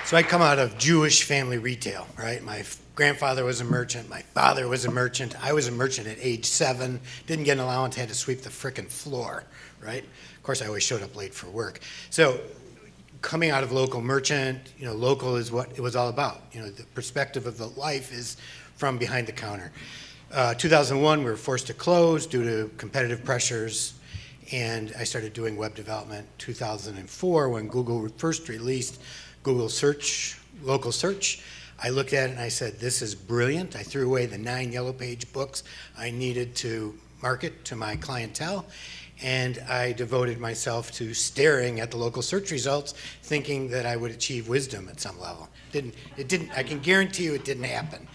So I come out of Jewish family retail, right? My grandfather was a merchant. My father was a merchant. I was a merchant at age 7. Didn't get an allowance, had to sweep the frickin' floor, right? Of course, I always showed up late for work. So coming out of local merchant, local is what it was all about. The perspective of the life is from behind the counter. 2001, we were forced to close due to competitive pressures, and I started doing web development. 2004, when Google first released Google Search, local search, I looked at it and I said, this is brilliant. I threw away the 9 yellow page books I needed to market to my clientele, and I devoted myself to staring at the local search results, thinking that I would achieve wisdom at some level. It didn't, I can guarantee you it didn't happen.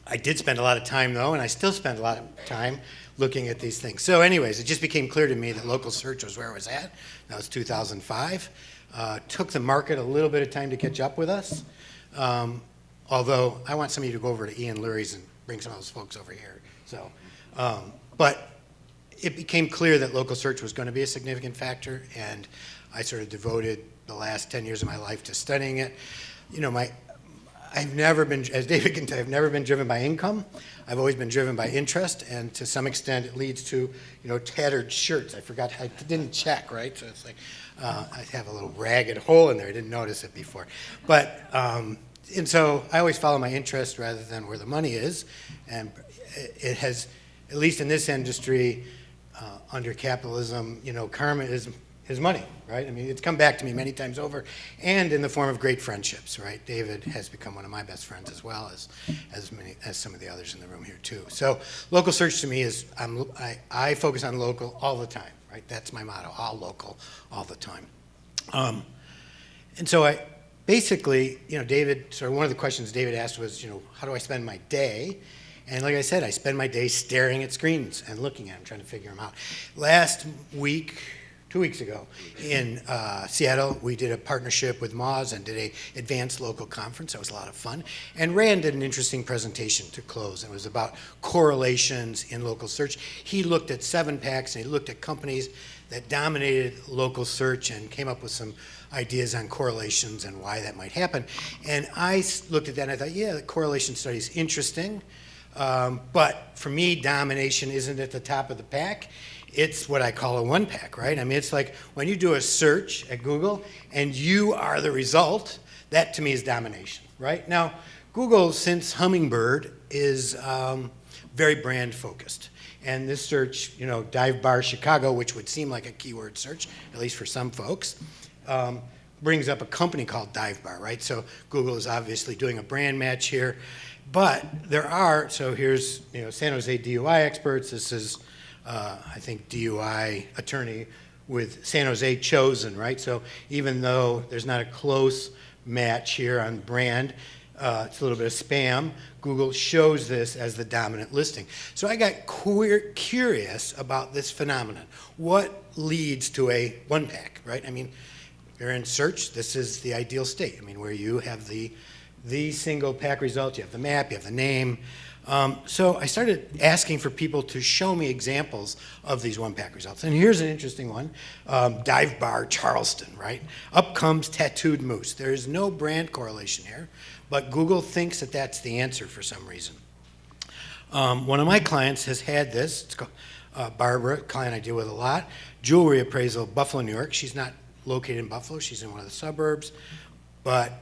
I did spend a lot of time though, and I still spend a lot of time looking at these things. So anyways, it just became clear to me that local search was where I was at. That was 2005. Took the market a little bit of time to catch up with us. Although I want some of you to go over to Ian Lurie's and bring some of those folks over here. So, but it became clear that local search was going to be a significant factor, and I sort of devoted the last 10 years of my life to studying it. I've never been, as David can tell, I've never been driven by income. I've always been driven by interest, and to some extent it leads to, tattered shirts. I forgot, I didn't check, right? So it's like, I have a little ragged hole in there. I didn't notice it before. But, and so I always follow my interest rather than where the money is. And it has, at least in this industry, under capitalism, karma is money, right? I mean, it's come back to me many times over, and in the form of great friendships, right? David has become one of my best friends, as well as some of the others in the room here too. So local search to me is, I focus on local all the time, right? That's my motto, all local, all the time. And so I basically, David, sort of one of the questions David asked was, how do I spend my day? And like I said, I spend my day staring at screens and looking at them, trying to figure them out. Last week, 2 weeks ago, in Seattle, we did a partnership with Moz and did a advanced local conference. That was a lot of fun. And Rand did an interesting presentation to close. It was about correlations in local search. He looked at SEMpdx, and he looked at companies that dominated local search and came up with some ideas on correlations and why that might happen. And I looked at that and I thought, yeah, the correlation study is interesting. But for me, domination isn't at the top of the pack. It's what I call a one pack, right? I mean, it's like when you do a search at Google and you are the result, that to me is domination, right? Now, Google, since Hummingbird, is very brand focused. And this search, dive bar Chicago, which would seem like a keyword search, at least for some folks, brings up a company called Dive Bar, right? So Google is obviously doing a brand match here. But there are, so here's San Jose DUI experts. This is, I think, DUI attorney with San Jose chosen, right? So even though there's not a close match here on brand, it's a little bit of spam, Google shows this as the dominant listing. So I got curious about this phenomenon. What leads to a one pack, right? I mean, you're in search, this is the ideal state. I mean, where you have the single pack result, you have the map, you have the name. So I started asking for people to show me examples of these one pack results. And here's an interesting one, Dive Bar Charleston, right? Up comes Tattooed Moose. There is no brand correlation here, but Google thinks that that's the answer for some reason. One of my clients has had this, it's called Barbara, a client I deal with a lot, jewelry appraisal, Buffalo, New York. She's not located in Buffalo, she's in one of the suburbs. But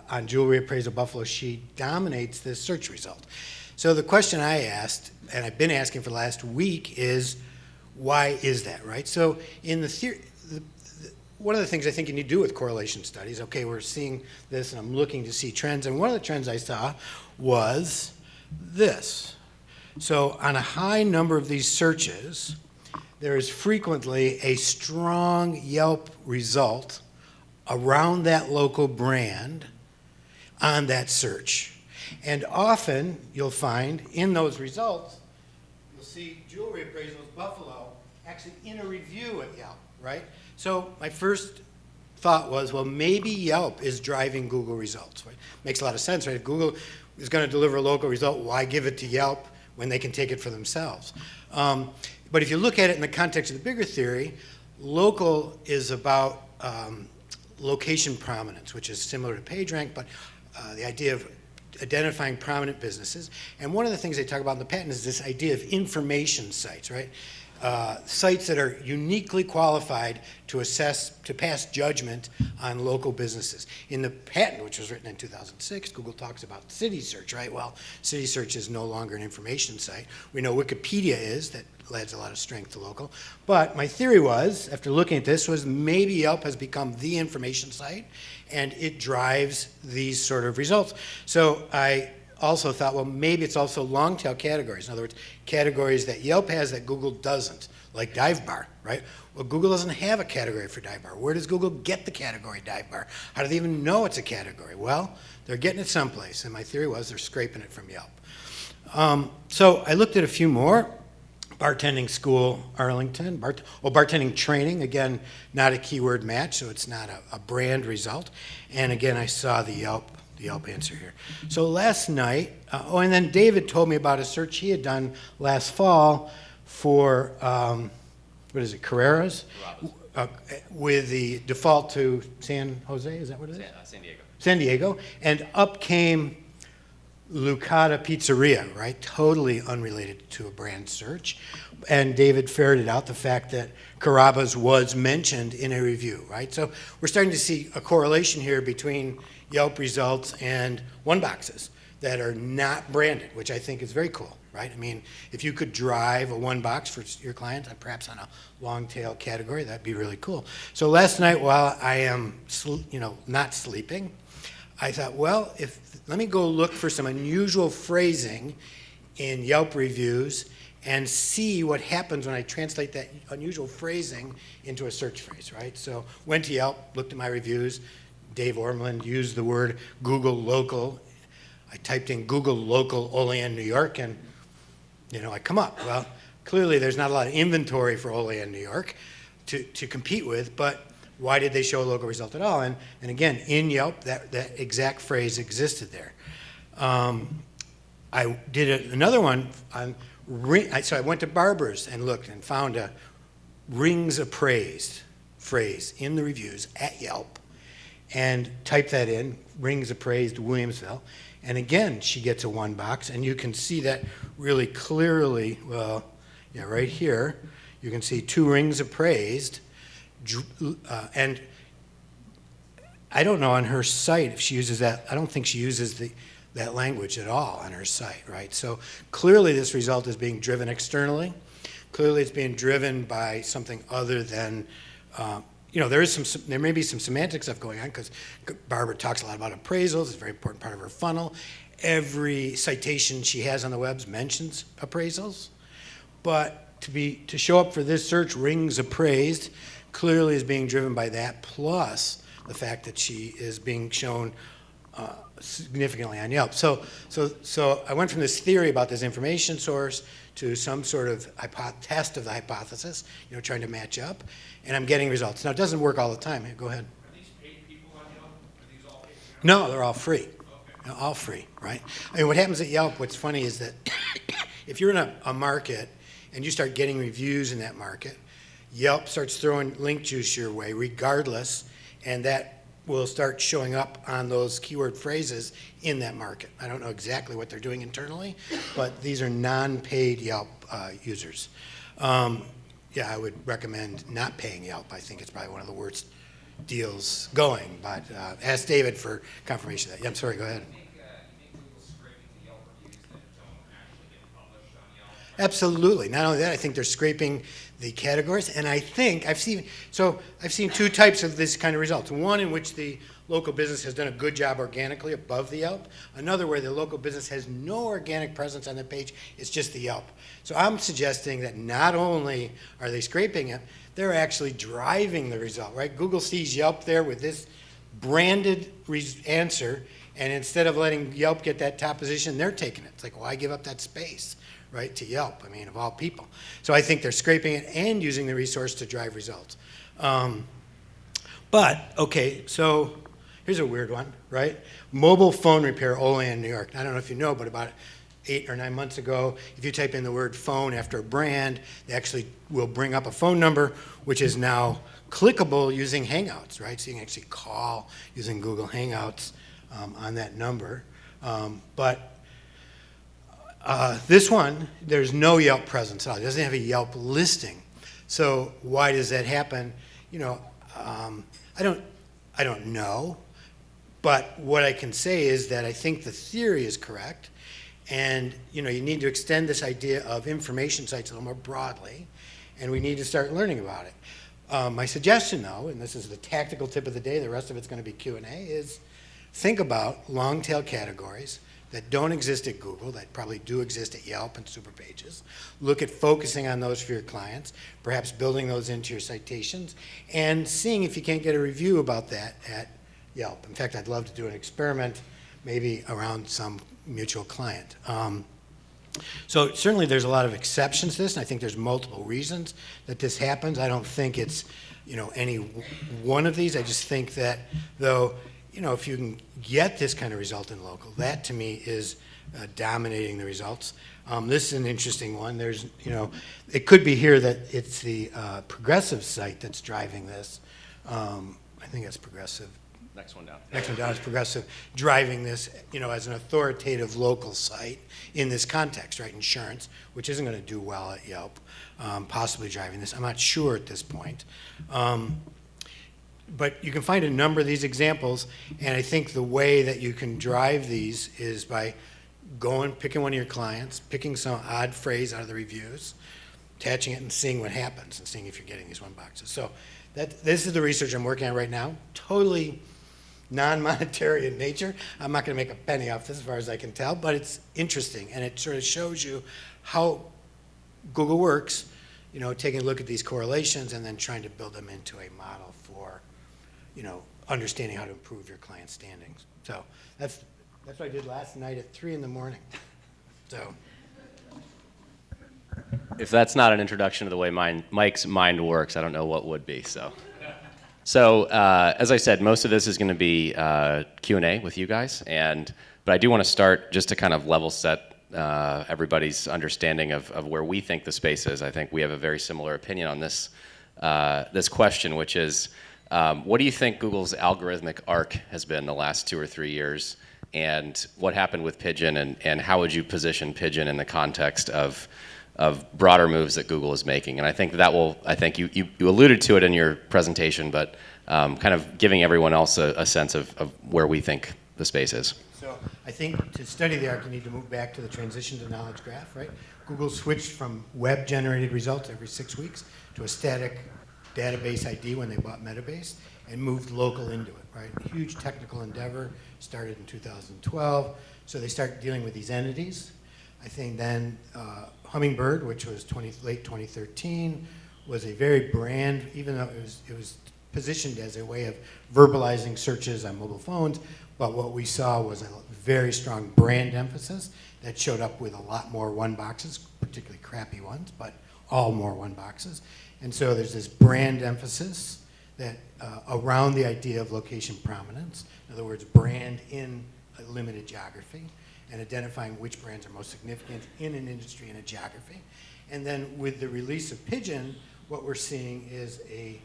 on jewelry appraisal Buffalo, she dominates this search result. So the question I asked, and I've been asking for the last week, is why is that, right? So in the theory, one of the things I think you need to do with correlation studies, okay, we're seeing this and I'm looking to see trends, and one of the trends I saw was this. So on a high number of these searches, there is frequently a strong Yelp result around that local brand on that search. And often you'll find in those results, you'll see jewelry appraisals Buffalo actually in a review at Yelp, right? So my first thought was, well, maybe Yelp is driving Google results, right? Makes a lot of sense, right? If Google is going to deliver a local result, why give it to Yelp when they can take it for themselves? But if you look at it in the context of the bigger theory, local is about location prominence, which is similar to PageRank, but the idea of identifying prominent businesses. And one of the things they talk about in the patent is this idea of information sites, right? Sites that are uniquely qualified to assess, to pass judgment on local businesses. In the patent, which was written in 2006, Google talks about city search, right? Well, city search is no longer an information site. We know Wikipedia is, that adds a lot of strength to local. But my theory was, after looking at this, was maybe Yelp has become the information site, and it drives these sort of results. So I also thought, well, maybe it's also long tail categories. In other words, categories that Yelp has that Google doesn't, like dive bar, right? Well, Google doesn't have a category for dive bar. Where does Google get the category dive bar? How do they even know it's a category? Well, they're getting it someplace, and my theory was they're scraping it from Yelp. So I looked at a few more. Bartending school, Arlington. Bartending training, again, not a keyword match, so it's not a brand result. And again, I saw the Yelp answer here. So last night, and then David told me about a search he had done last fall for, Carreras? With the default to San Jose, is that what it is? San Diego. San Diego, and up came Lucata Pizzeria, right? Totally unrelated to a brand search. And David ferreted out the fact that Carrabba's was mentioned in a review, right? So we're starting to see a correlation here between Yelp results and one boxes that are not branded, which I think is very cool, right? I mean, if you could drive a one box for your client, perhaps on a long tail category, that'd be really cool. So last night, while I am, not sleeping, I thought, well, let me go look for some unusual phrasing in Yelp reviews and see what happens when I translate that unusual phrasing into a search phrase, right? So went to Yelp, looked at my reviews. Dave Ormland used the word Google local. I typed in Google local Olean, New York, and I come up. Well, clearly there's not a lot of inventory for Olean, New York to compete with, but why did they show a local result at all? And again, in Yelp, that exact phrase existed there. I did another one on so I went to Barber's and looked and found a rings appraised phrase in the reviews at Yelp and typed that in, rings appraised Williamsville. And again, she gets a one box, and you can see that really clearly. Well, yeah, right here, you can see 2 rings appraised. And I don't know on her site if she uses that. I don't think she uses that language at all on her site, right? So clearly this result is being driven externally. Clearly it's being driven by something other than, there may be some semantic stuff going on because Barbara talks a lot about appraisals. It's a very important part of her funnel. Every citation she has on the webs mentions appraisals. But to show up for this search, rings appraised, clearly is being driven by that, plus the fact that she is being shown significantly on Yelp. So I went from this theory about this information source to some sort of test of the hypothesis, trying to match up, and I'm getting results. Now, it doesn't work all the time. Go ahead. Are these paid people on Yelp? Are these all paid? No, they're all free. Okay. All free, right? I mean, what happens at Yelp, what's funny is that if you're in a market and you start getting reviews in that market, Yelp starts throwing link juice your way regardless, and that will start showing up on those keyword phrases in that market. I don't know exactly what they're doing internally, but these are non-paid Yelp users. I would recommend not paying Yelp. I think it's probably one of the worst deals going, but ask David for confirmation of that. Yeah, I'm sorry, go ahead. You think Google's scraping the Yelp reviews that don't actually get published on Yelp? Absolutely. Not only that, I think they're scraping the categories, and I think I've seen 2 types of this kind of results. One in which the local business has done a good job organically above the Yelp. Another where the local business has no organic presence on the page, it's just the Yelp. So I'm suggesting that not only are they scraping it, they're actually driving the result, right? Google sees Yelp there with this branded answer, and instead of letting Yelp get that top position, they're taking it. It's like, why give up that space, right, to Yelp? I mean, of all people. So I think they're scraping it and using the resource to drive results. So here's a weird one, right? Mobile phone repair, Olean, New York. I don't know if you know, but about 8 or 9 months ago, if you type in the word phone after a brand, they actually will bring up a phone number, which is now clickable using Hangouts, right? So you can actually call using Google Hangouts on that number. This one, there's no Yelp presence at all. It doesn't have a Yelp listing. So why does that happen? You know, I don't know. But what I can say is that I think the theory is correct. And you know, you need to extend this idea of information sites a little more broadly, and we need to start learning about it. My suggestion, though, and this is the tactical tip of the day, the rest of it's going to be Q&A, is think about long-tail categories that don't exist at Google, that probably do exist at Yelp and Superpages. Look at focusing on those for your clients, perhaps building those into your citations, and seeing if you can't get a review about that at Yelp. In fact, I'd love to do an experiment maybe around some mutual client. So certainly there's a lot of exceptions to this, and I think there's multiple reasons that this happens. I don't think it's, you know, any one of these. I just think that, though, you know, if you can get this kind of result in local, that to me is dominating the results. This is an interesting one. There's, you know, it could be here that it's the Progressive site that's driving this. I think that's Progressive. Next one down. Next one down is Progressive, driving this, you know, as an authoritative local site in this context, right? Insurance, which isn't going to do well at Yelp, possibly driving this. I'm not sure at this point. But you can find a number of these examples, and I think the way that you can drive these is by picking one of your clients, picking some odd phrase out of the reviews, attaching it and seeing what happens, and seeing if you're getting these one boxes. So this is the research I'm working on right now. Totally non-monetary in nature. I'm not going to make a penny off this as far as I can tell, but it's interesting, and it sort of shows you how Google works, you know, taking a look at these correlations and then trying to build them into a model for, you know, understanding how to improve your client standings. So that's what I did last night at 3 in the morning. So If that's not an introduction to the way Mike's mind works, I don't know what would be. So as I said, most of this is going to be Q&A with you guys, but I do want to start just to kind of level set everybody's understanding of where we think the space is. I think we have a very similar opinion on this this question, which is, what do you think Google's algorithmic arc has been the last 2 or 3 years, and what happened with Pigeon, and how would you position Pigeon in the context of broader moves that Google is making? And I think you alluded to it in your presentation, but kind of giving everyone else a sense of where we think the space is. So I think to study the arc, you need to move back to the transition to knowledge graph, right? Google switched from web-generated results every 6 weeks to a static database ID when they bought Metabase and moved local into it, right? A huge technical endeavor, started in 2012. So they start dealing with these entities. I think then Hummingbird, which was late 2013, was a very brand, even though it was positioned as a way of verbalizing searches on mobile phones, but what we saw was a very strong brand emphasis that showed up with a lot more one boxes, particularly crappy ones, but all more one boxes. And so there's this brand emphasis that around the idea of location prominence, in other words, brand in a limited geography, and identifying which brands are most significant in an industry and a geography. And then with the release of Pigeon, what we're seeing is a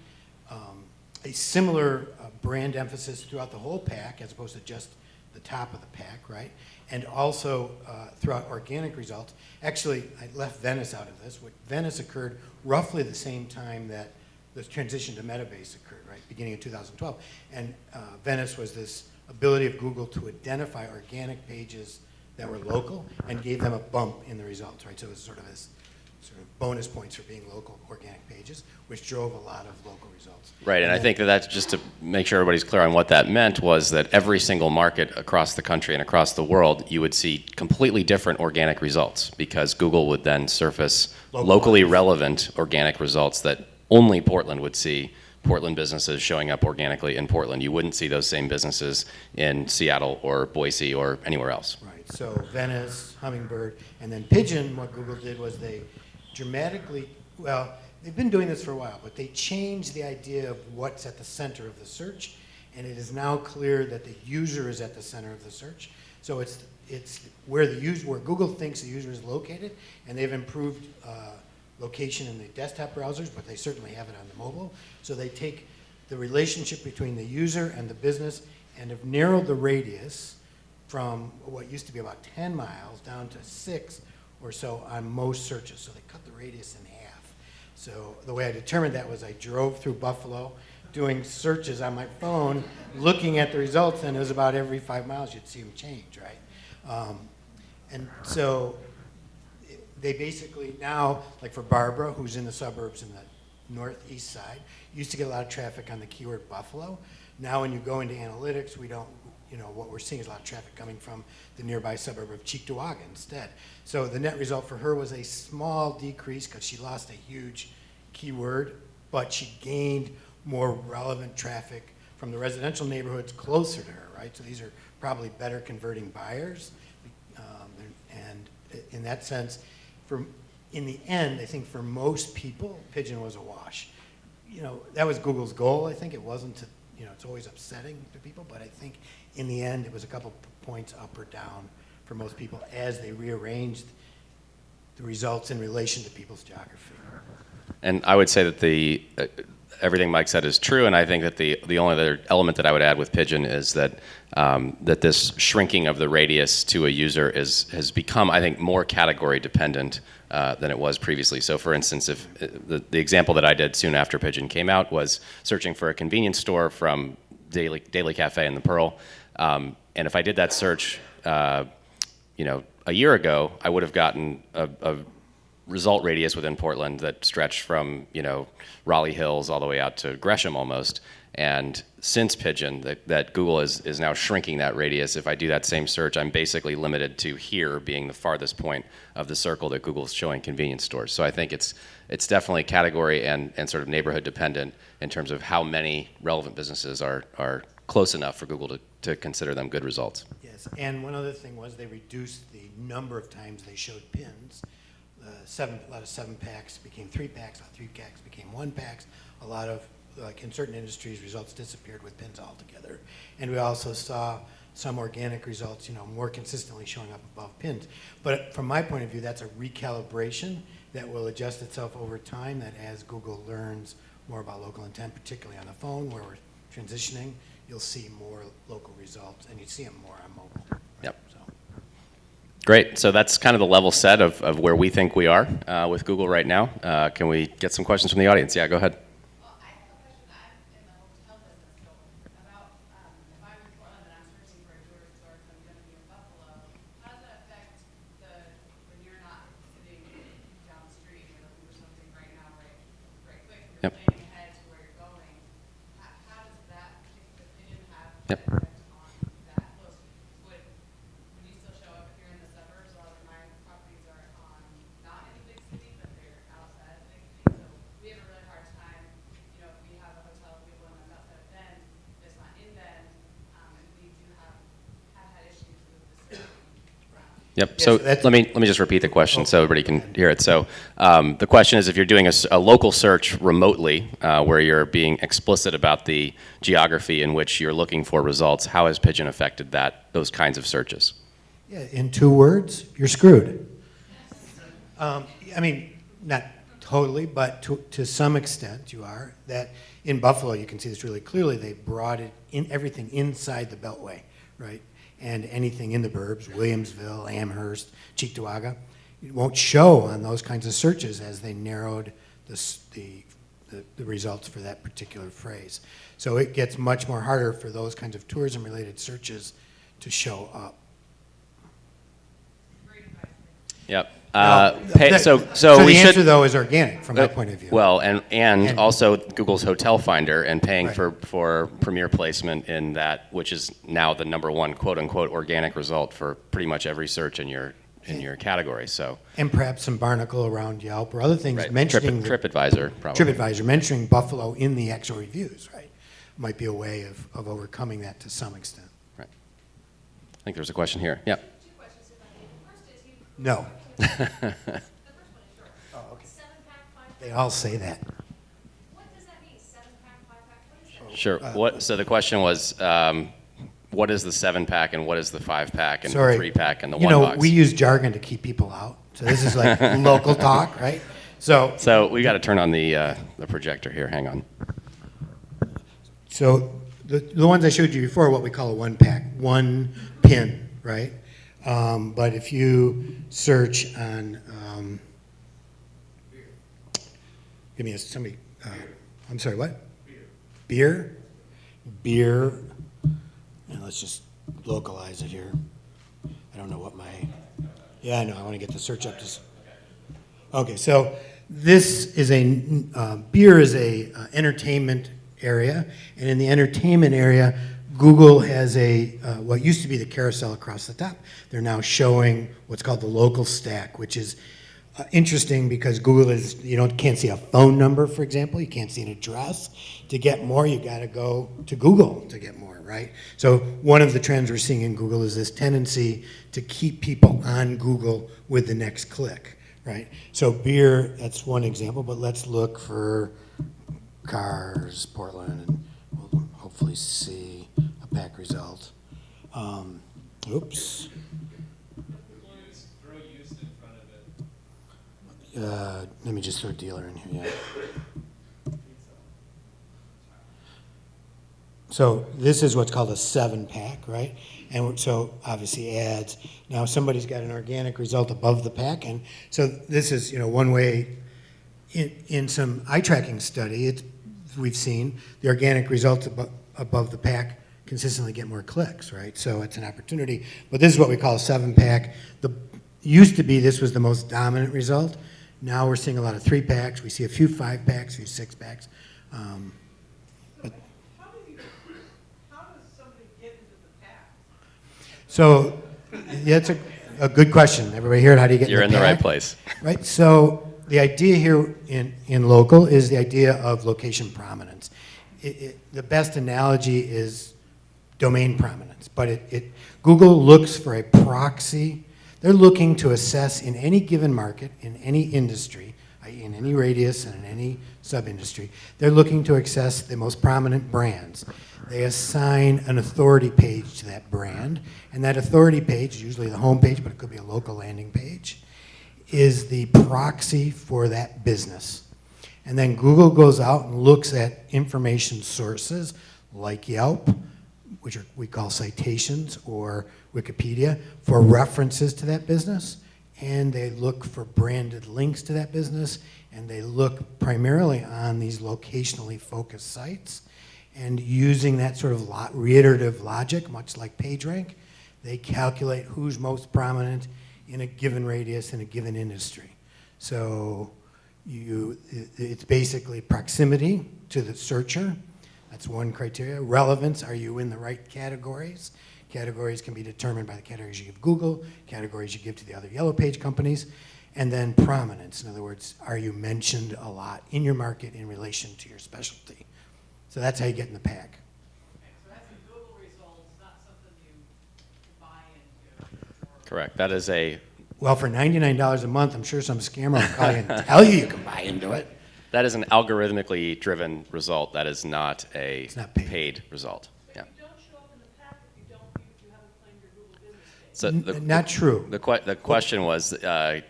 similar brand emphasis throughout the whole pack as opposed to just the top of the pack, right? And also throughout organic results. Actually, I left Venice out of this. Venice occurred roughly the same time that the transition to Metabase occurred, right? Beginning of 2012. And Venice was this ability of Google to identify organic pages that were local and gave them a bump in the results, right? So it was sort of this bonus points for being local organic pages, which drove a lot of local results. Right, and I think that's just to make sure everybody's clear on what that meant was that every single market across the country and across the world, you would see completely different organic results because Google would then surface locally relevant organic results that only Portland would see. Portland businesses showing up organically in Portland. You wouldn't see those same businesses in Seattle or Boise or anywhere else. Right, so Venice, Hummingbird, and then Pigeon, what Google did was they dramatically, well, they've been doing this for a while, but they changed the idea of what's at the center of the search, and it is now clear that the user is at the center of the search. So it's where where Google thinks the user is located, and they've improved location in the desktop browsers, but they certainly have it on the mobile. So they take the relationship between the user and the business and have narrowed the radius from what used to be about 10 miles down to 6 or so on most searches. So they cut the radius in half. So the way I determined that was I drove through Buffalo doing searches on my phone, looking at the results, and it was about every 5 miles you'd see them change, right? And so they basically now, like for Barbara, who's in the suburbs in the northeast side, used to get a lot of traffic on the keyword Buffalo. Now when you go into analytics, we don't, what we're seeing is a lot of traffic coming from the nearby suburb of Cheektowaga instead. So the net result for her was a small decrease because she lost a huge keyword, but she gained more relevant traffic from the residential neighborhoods closer to her, right? So these are probably better converting buyers. And in that sense, in the end, I think for most people, Pigeon was a wash. That was Google's goal. I think it wasn't to, it's always upsetting to people, but I think in the end, it was a couple points up or down for most people as they rearranged the results in relation to people's geography. And I would say that everything Mike said is true, and I think that the only other element that I would add with Pigeon is that that this shrinking of the radius to a user has become, I think, more category dependent than it was previously. So, for instance, if the example that I did soon after Pigeon came out was searching for a convenience store from Daily Cafe in the Pearl, and if I did that search, a year ago, I would have gotten a result radius within Portland that stretched from Raleigh Hills all the way out to Gresham almost. And since Pigeon, that Google is now shrinking that radius. If I do that same search, I'm basically limited to here being the farthest point of the circle that Google's showing convenience stores. So I think it's definitely category and sort of neighborhood dependent in terms of how many relevant businesses are close enough for Google to consider them good results. Yes, and one other thing was they reduced the number of times they showed pins. A lot of 7-packs became 3-packs, a lot of 3-packs became 1-packs. A lot of, like in certain industries, results disappeared with pins altogether. And we also saw some organic results, more consistently showing up above pins. But from my point of view, that's a recalibration that will adjust itself over time, that as Google learns more about local intent, particularly on the phone where we're transitioning, you'll see more local results, and you see them more on mobile. Right? Yep. So. Great. So that's kind of the level set of where we think we are with Google right now. Can we get some questions from the audience? Yeah, go ahead. Well, I have a question. I'm in the hotel business, so about if I'm in Portland and I'm searching for a jewelry store, so I'm going to be in Buffalo, how does that affect when you're not sitting down the street, you're looking for something right now, right quick, you're Yep. planning ahead to where you're going. How does that particular opinion have an Yep. effect on that? Would you still show up if you're in the suburbs? A lot of my properties are not in a big city, but they're outside of the big city. So we have a really hard time, if we have a hotel, we have one that's outside of Bend, that's not in Bend, and we do have had issues with the city. Yep. Yeah, So so that's- let me just repeat the question so everybody can hear it. So the question is, if you're doing a local search remotely, where you're being explicit about the geography in which you're looking for results, how has Pigeon affected those kinds of searches? Yeah, in 2 words, you're screwed. I mean, not totally, but to some extent you are. That in Buffalo, you can see this really clearly. They brought it in everything inside the Beltway, right? And anything in the burbs, Williamsville, Amherst, Cheektowaga, it won't show on those kinds of searches as they narrowed the results for that particular phrase. So it gets much more harder for those kinds of tourism-related searches to show up. Yep. Now, So the we answer, should. though, is organic from my point of view. Well, and also Google's Hotel Finder and paying Right. for premier placement in that, which is now the #1 quote unquote organic result for pretty much every search in your category. So And perhaps some barnacle around Yelp or other things right. mentioning TripAdvisor probably. TripAdvisor mentioning Buffalo in the actual reviews, right? Might be a way of overcoming that to some extent. Right. I think there's a question here. Yeah. 2 questions if I may. The first is No, the first one is short. Oh, okay. 7-pack, 5-pack. they all say that. What does that mean? 7-pack, 5-pack? What is that? Sure. So the question was, what is the 7-pack and what is the 5-pack and Sorry. the 3-pack and the You 1 know, box? we use jargon to keep people out. So this is like local talk, right? So we got to turn on the projector here. Hang on. So the ones I showed you before are what we call a 1-pack, 1 pin, right? But if you search on, give me somebody, I'm sorry, what? Beer. Beer, and let's just localize it here. I don't know what yeah, I know, I want to get the search up to. Okay, so this is beer is a entertainment area, and in the entertainment area, Google has what used to be the carousel across the top. They're now showing what's called the local stack, which is interesting because Google can't see a phone number, for example. You can't see an address. To get more, you got to go to Google to get more, right? So one of the trends we're seeing in Google is this tendency to keep people on Google with the next click, right? So beer, that's one example, but let's look for cars, Portland, and we'll hopefully see a pack result. Oops. Let me just throw dealer in here, yeah. So this is what's called a 7-pack, right? And so obviously ads. Now somebody's got an organic result above the pack, and so this is one way. In some eye tracking study, we've seen the organic results above the pack consistently get more clicks, right? So it's an opportunity. But this is what we call a 7-pack. Used to be this was the most dominant result. Now we're seeing a lot of 3-packs. We see a few 5-packs, a few 6-packs. How does somebody get into the pack? So yeah, that's a good question. Everybody here, how do you get You're in the pack? right place. Right. So the idea here in local is the idea of location prominence. The best analogy is domain prominence, but Google looks for a proxy. They're looking to assess in any given market, in any industry, i.e. in any radius and in any sub-industry, they're looking to access the most prominent brands. They assign an authority page to that brand, and that authority page, usually the home page, but it could be a local landing page, is the proxy for that business. And then Google goes out and looks at information sources like Yelp, which we call citations, or Wikipedia, for references to that business. And they look for branded links to that business, and they look primarily on these locationally focused sites. And using that sort of reiterative logic, much like PageRank, they calculate who's most prominent in a given radius in a given industry. So it's basically proximity to the searcher. That's one criteria. Relevance, are you in the right categories? Categories can be determined by the categories you give Google, categories you give to the other Yellow Page companies, and then prominence. In other words, are you mentioned a lot in your market in relation to your specialty? So that's how you get in the pack. So that's a Google result, not something you can buy into. Correct. That is Well, for $99 a month, I'm sure some scammer will call you and tell you can buy into it. that is an algorithmically driven result. That is not a not paid. paid result. Yeah. But you don't show up in the pack if you haven't claimed your Google business page. So Not true. the question was,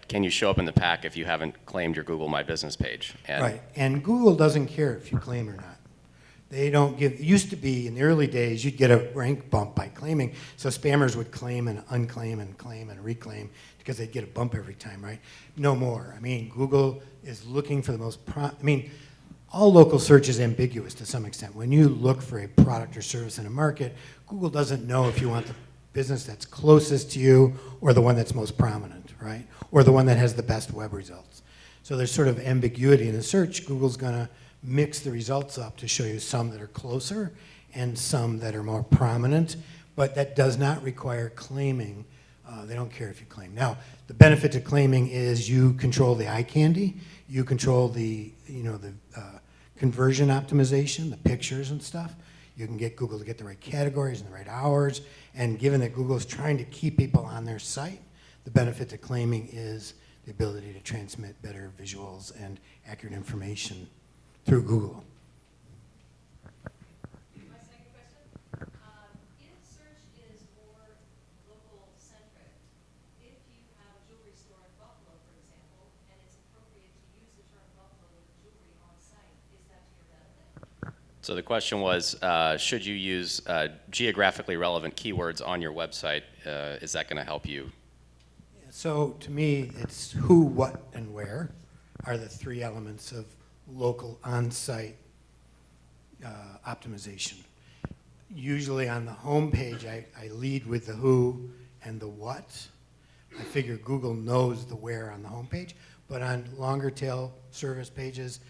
can you show up in the pack if you haven't claimed your Google My Business page? And Right, and Google doesn't care if you claim or not. They don't give, it used to be in the early days, you'd get a rank bump by claiming, so spammers would claim and unclaim and claim and reclaim because they'd get a bump every time, right? No more. I mean, Google is looking for the most, all local search is ambiguous to some extent. When you look for a product or service in a market, Google doesn't know if you want the business that's closest to you or the one that's most prominent, right? Or the one that has the best web results. So there's sort of ambiguity in the search. Google's gonna mix the results up to show you some that are closer and some that are more prominent, but that does not require claiming. They don't care if you claim. Now, the benefit to claiming is you control the eye candy, you control the conversion optimization, the pictures and stuff. You can get Google to get the right categories and the right hours, and given that Google is trying to keep people on their site, the benefit to claiming is the ability to transmit better visuals and accurate information through Google. My second question, in search So the question was, should you use geographically relevant keywords on your website? Is that going to help you? So to me, it's who, what, and where are the three elements of local on-site optimization. Usually on the home page, I lead with the who and the what. I figure Google knows the where on the home page, but on longer tail service pages,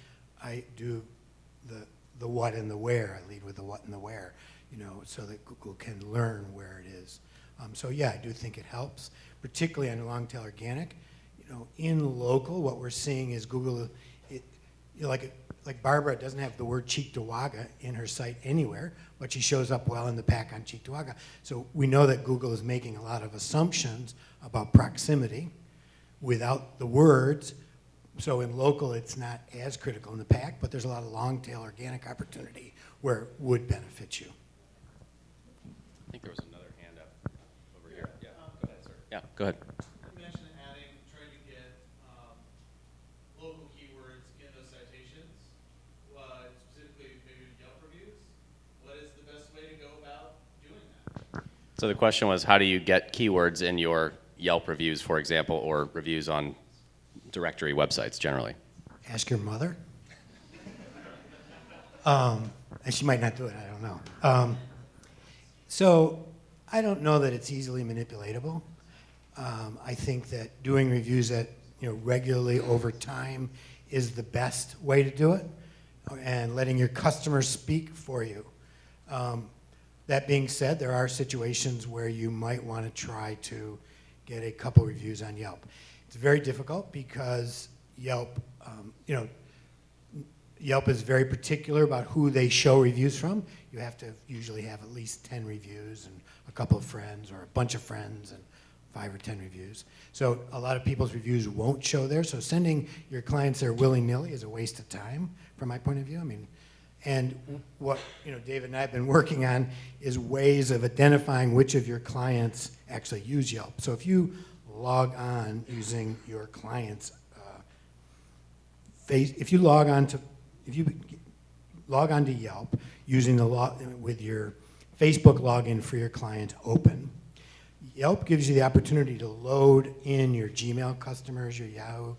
I do the what and the where. I lead with the what and the where, so that Google can learn where it is. So yeah, I do think it helps, particularly on long tail organic. In local, what we're seeing is Google, like Barbara doesn't have the word Cheektowaga in her site anywhere, but she shows up well in the pack on Cheektowaga. So we know that Google is making a lot of assumptions about proximity without the words. So in local, it's not as critical in the pack, but there's a lot of long tail organic opportunity where it would benefit you. I think there was another hand up over here. Yeah, go ahead, sir. Yeah, go ahead. You mentioned trying to get local keywords in those citations, specifically maybe Yelp reviews. What is the best way to go about doing that? So the question was, how do you get keywords in your Yelp reviews, for example, or reviews on directory websites generally? Ask your mother. And she might not do it, I don't know. So I don't know that it's easily manipulatable. I think that doing reviews that regularly over time is the best way to do it, and letting your customers speak for you. That being said, there are situations where you might want to try to get a couple reviews on Yelp. It's very difficult because Yelp, Yelp is very particular about who they show reviews from. You have to usually have at least 10 reviews and a couple of friends or a bunch of friends and 5 or 10 reviews. So a lot of people's reviews won't show there. So sending your clients there willy-nilly is a waste of time from my point of view. And what David and I have been working on is ways of identifying which of your clients actually use Yelp. So if you log on using your client's if you log on to Yelp using with your Facebook login for your client open, Yelp gives you the opportunity to load in your Gmail customers, your Yahoo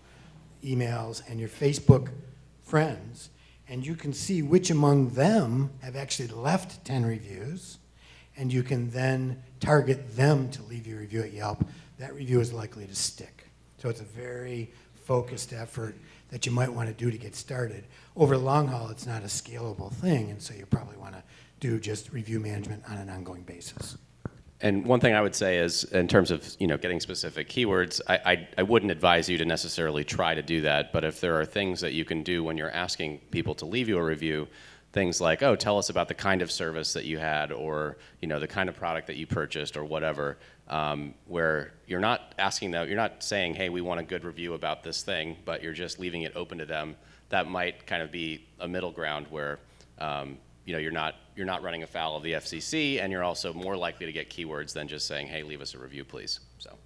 emails, and your Facebook friends, and you can see which among them have actually left 10 reviews, and you can then target them to leave you a review at Yelp. That review is likely to stick. So it's a very focused effort that you might want to do to get started. Over the long haul, it's not a scalable thing, and so you probably want to do just review management on an ongoing basis. And one thing I would say is, in terms of getting specific keywords, I wouldn't advise you to necessarily try to do that. But if there are things that you can do when you're asking people to leave you a review, things like, oh, tell us about the kind of service that you had, or the kind of product that you purchased, or whatever, where you're not asking them, you're not saying, hey, we want a good review about this thing, but you're just leaving it open to them. That might kind of be a middle ground where you're not running afoul of the FCC, and you're also more likely to get keywords than just saying, hey, leave us a review, please. So.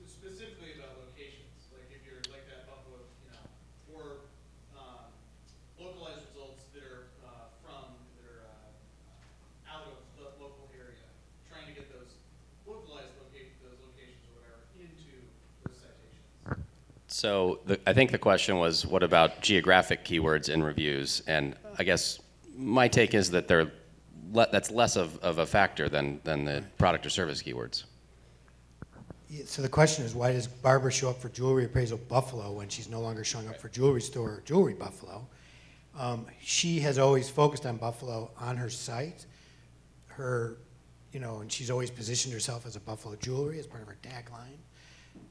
Specifically about locations, like if you're like that Buffalo, or localized results that are out of the local area, trying to get those localized locations or whatever into those citations. So I think the question was, what about geographic keywords in reviews? And I guess my take is that that's less of a factor than the product or service keywords. Yeah, so the question is, why does Barbara show up for Jewelry Appraisal Buffalo when she's no longer showing up for Jewelry Store or Jewelry Buffalo? She has always focused on Buffalo on her site. And she's always positioned herself as a Buffalo jewelry as part of her tagline.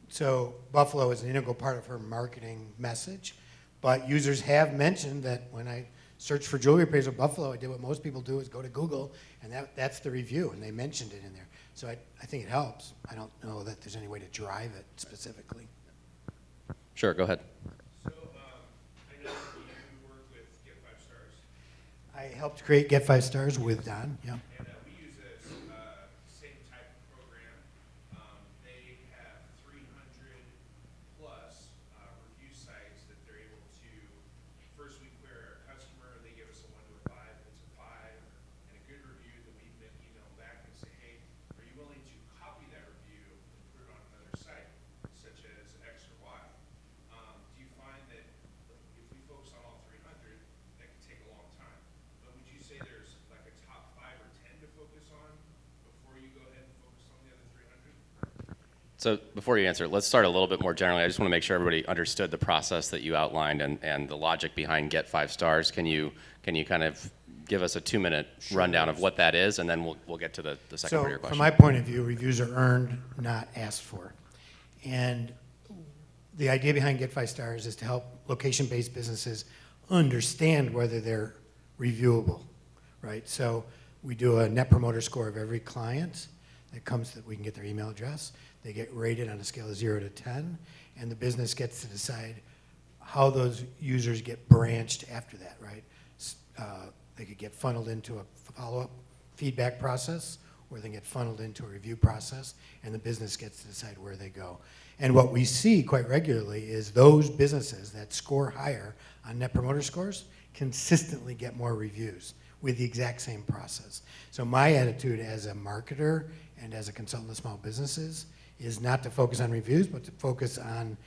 So Buffalo is an integral part of her marketing message. But users have mentioned that when I searched for Jewelry Appraisal Buffalo, I did what most people do, is go to Google, and that's the review, and they mentioned it in there. So I think it helps. I don't know that there's any way to drive it specifically. Sure, go ahead. So I know that you work with Get 5 Stars, I helped create Get 5 Stars with Don, yeah. and we use a same type of program. They have 300 plus review sites that they're able to. First, we query our customer. They give us a 1 to a 5. If it's a 5, So before you answer, let's start a little bit more generally. I just want to make sure everybody understood the process that you outlined and the logic behind Get 5 Stars. Can you kind of give us a 2-minute rundown of what that is, and then we'll get to the second part of your So question. from my point of view, reviews are earned, not asked for. And the idea behind Get 5 Stars is to help location-based businesses understand whether they're reviewable, right? So we do a net promoter score of every client that comes that we can get their email address. They get rated on a scale of 0 to 10, and the business gets to decide how those users get branched after that, right? They could get funneled into a follow-up feedback process, or they can get funneled into a review process, and the business gets to decide where they go. And what we see quite regularly is those businesses that score higher on net promoter scores consistently get more reviews with the exact same process. So my attitude as a marketer and as a consultant to small businesses is not to focus on reviews, but to focus on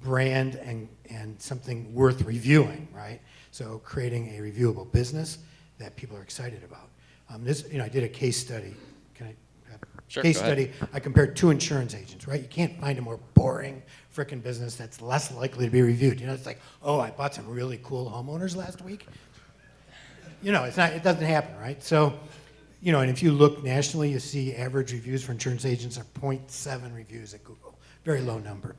brand and something worth reviewing, right? So creating a reviewable business that people are excited about. I did a case study. Can I have Sure, case go ahead. study? I compared 2 insurance agents, right? You can't find a more boring frickin' business that's less likely to be reviewed. It's like, oh, I bought some really cool homeowners last week. It doesn't happen, right? So, and if you look nationally, you see average reviews for insurance agents are 0.7 reviews at Google. Very low number.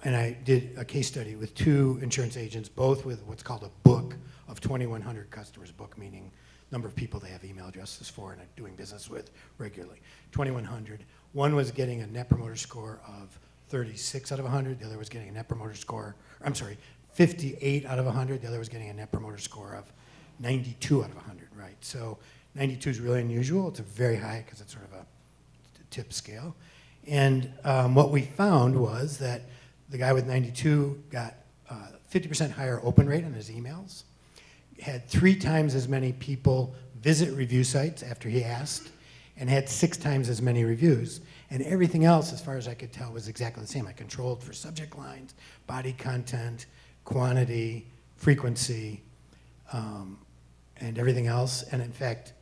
And I did a case study with 2 insurance agents, both with what's called a book of 2,100 customers, book meaning number of people they have email addresses for and are doing business with regularly. 2,100. One was getting a net promoter score of 36 out of 100. The other was getting a net promoter score, 58 out of 100. The other was getting a net promoter score of 92 out of 100, right? So 92 is really unusual. It's a very high because it's sort of a tip scale. And what we found was that the guy with 92 got 50% higher open rate on his emails, had 3 times as many people visit review sites after he asked, and had 6 times as many reviews. And everything else, as far as I could tell, was exactly the same. I controlled for subject lines, body content, quantity, frequency, and everything else. And in fact,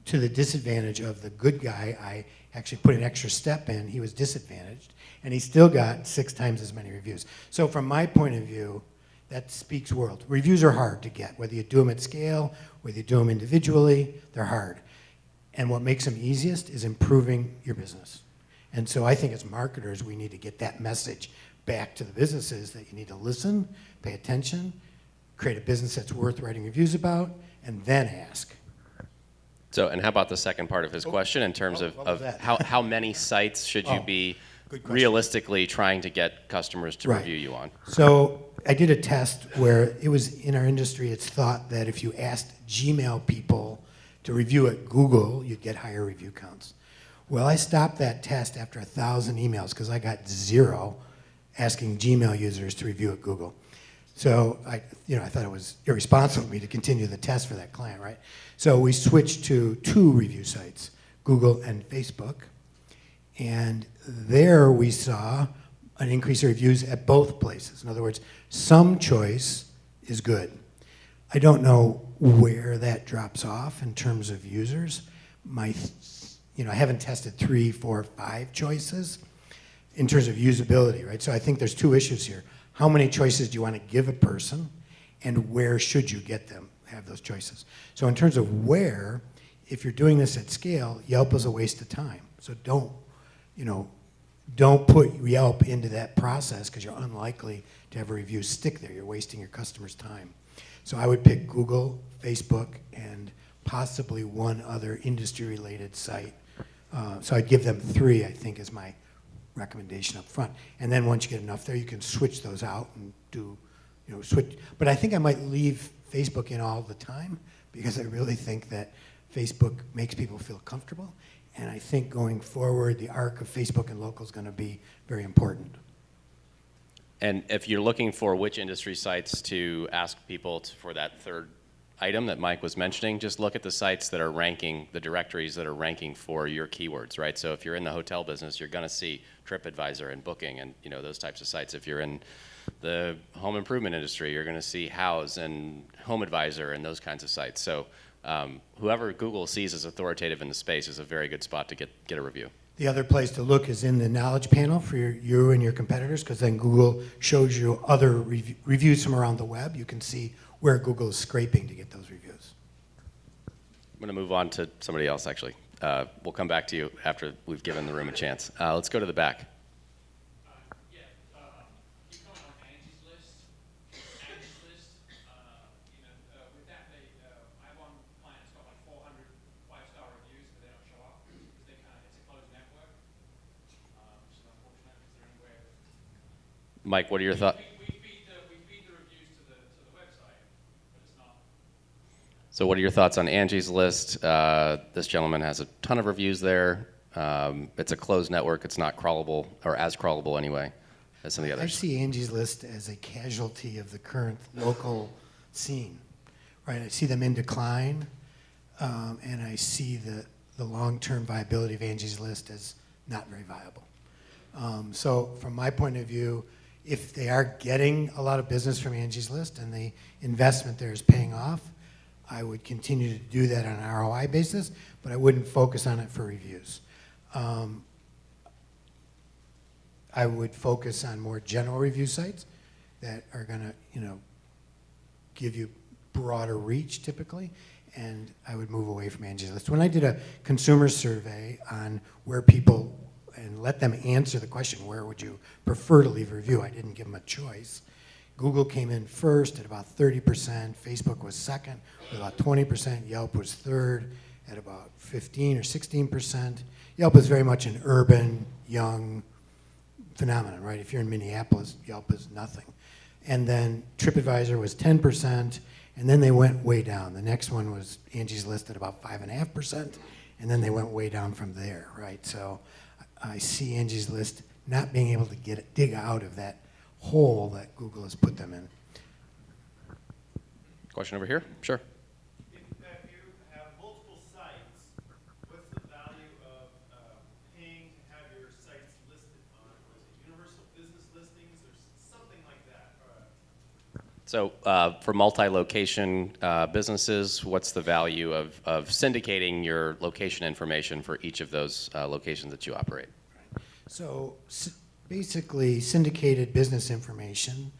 to the disadvantage of the good guy, I actually put an extra step in. He was disadvantaged, and he still got 6 times as many reviews. So from my point of view, that speaks world. Reviews are hard to get, whether you do them at scale, whether you do them individually, they're hard. And what makes them easiest is improving your business. And so I think as marketers, we need to get that message back to the businesses that you need to listen, pay attention, create a business that's worth writing reviews about, and then ask. So, and how about the second part of his question in terms what was of that? how many sites should you Oh, be good question. realistically trying to get customers to Right. review you on? So I did a test where it was in our industry, it's thought that if you asked Gmail people to review at Google, you'd get higher review counts. Well, I stopped that test after 1,000 emails because I got 0 asking Gmail users to review at Google. So I thought it was irresponsible of me to continue the test for that client, right? So we switched to 2 review sites, Google and Facebook. And there we saw an increase in reviews at both places. In other words, some choice is good. I don't know where that drops off in terms of users. I haven't tested 3, 4, 5 choices in terms of usability, right? So I think there's 2 issues here. How many choices do you want to give a person, and where should you get them, have those choices? So in terms of where, if you're doing this at scale, Yelp is a waste of time. So don't put Yelp into that process because you're unlikely to have a review stick there. You're wasting your customers' time. So I would pick Google, Facebook, and possibly 1 other industry-related site. So I'd give them 3, I think, as my recommendation up front. And then once you get enough there, you can switch those out and do, switch. But I think I might leave Facebook in all the time because I really think that Facebook makes people feel comfortable. And I think going forward, the arc of Facebook and local is going to be very important. And if you're looking for which industry sites to ask people for that third item that Mike was mentioning, just look at the sites that are ranking, the directories that are ranking for your keywords, right? So if you're in the hotel business, you're going to see TripAdvisor and Booking and those types of sites. If you're in the home improvement industry, you're going to see Houzz and Home Advisor and those kinds of sites. So whoever Google sees as authoritative in the space is a very good spot to get a review. The other place to look is in the knowledge panel for you and your competitors, because then Google shows you other reviews from around the web. You can see where Google is scraping to get those reviews. I'm going to move on to somebody else, actually. We'll come back to you after we've given the room a chance. Let's go to the back. Yeah, you comment on Angie's List. Angie's List, with that, I have one client that's got like 400 5-star reviews, but they don't show up because it's a closed network, which is unfortunate because they're anywhere. Mike, what are your thoughts? We feed the reviews to the website, but it's not. So what are your thoughts on Angie's List? This gentleman has a ton of reviews there. It's a closed network. It's not crawlable, or as crawlable anyway, as some of the I others. see Angie's List as a casualty of the current local scene, right? I see them in decline, and I see the long-term viability of Angie's List as not very viable. So from my point of view, if they are getting a lot of business from Angie's List and the investment there is paying off, I would continue to do that on an ROI basis, but I wouldn't focus on it for reviews. I would focus on more general review sites that are going to, give you broader reach typically, and I would move away from Angie's List. When I did a consumer survey on where people, and let them answer the question, where would you prefer to leave a review? I didn't give them a choice. Google came in first at about 30%, Facebook was second with about 20%, Yelp was third at about 15 or 16%. Yelp is very much an urban, young phenomenon, right? If you're in Minneapolis, Yelp is nothing. And then TripAdvisor was 10%, and then they went way down. The next one was Angie's List at about 5.5%, and then they went way down from there, right? So I see Angie's List not being able to dig out of that hole that Google has put them in. Question over here? Sure. If you have multiple sites, what's the value of paying to have your sites listed on? Was it universal business listings or something like that? So for multi-location businesses, what's the value of syndicating your location information for each of those locations that you operate? So basically syndicated business information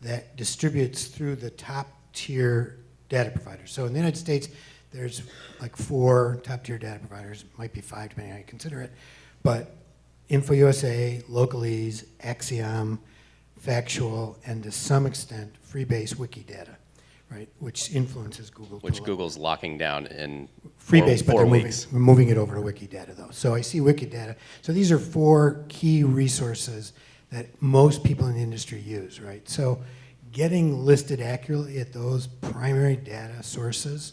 that distributes through the top tier data providers. So in the United States, there's like 4 top tier data providers, might be 5 depending on how you consider it, but InfoUSA, Localese, Axiom, Factual, and to some extent Freebase Wikidata, right, which influences Google. Which Google's locking down in Freebase, but four they're weeks. moving it over to Wikidata though. So I see Wikidata. So these are 4 key resources that most people in the industry use, right? So getting listed accurately at those primary data sources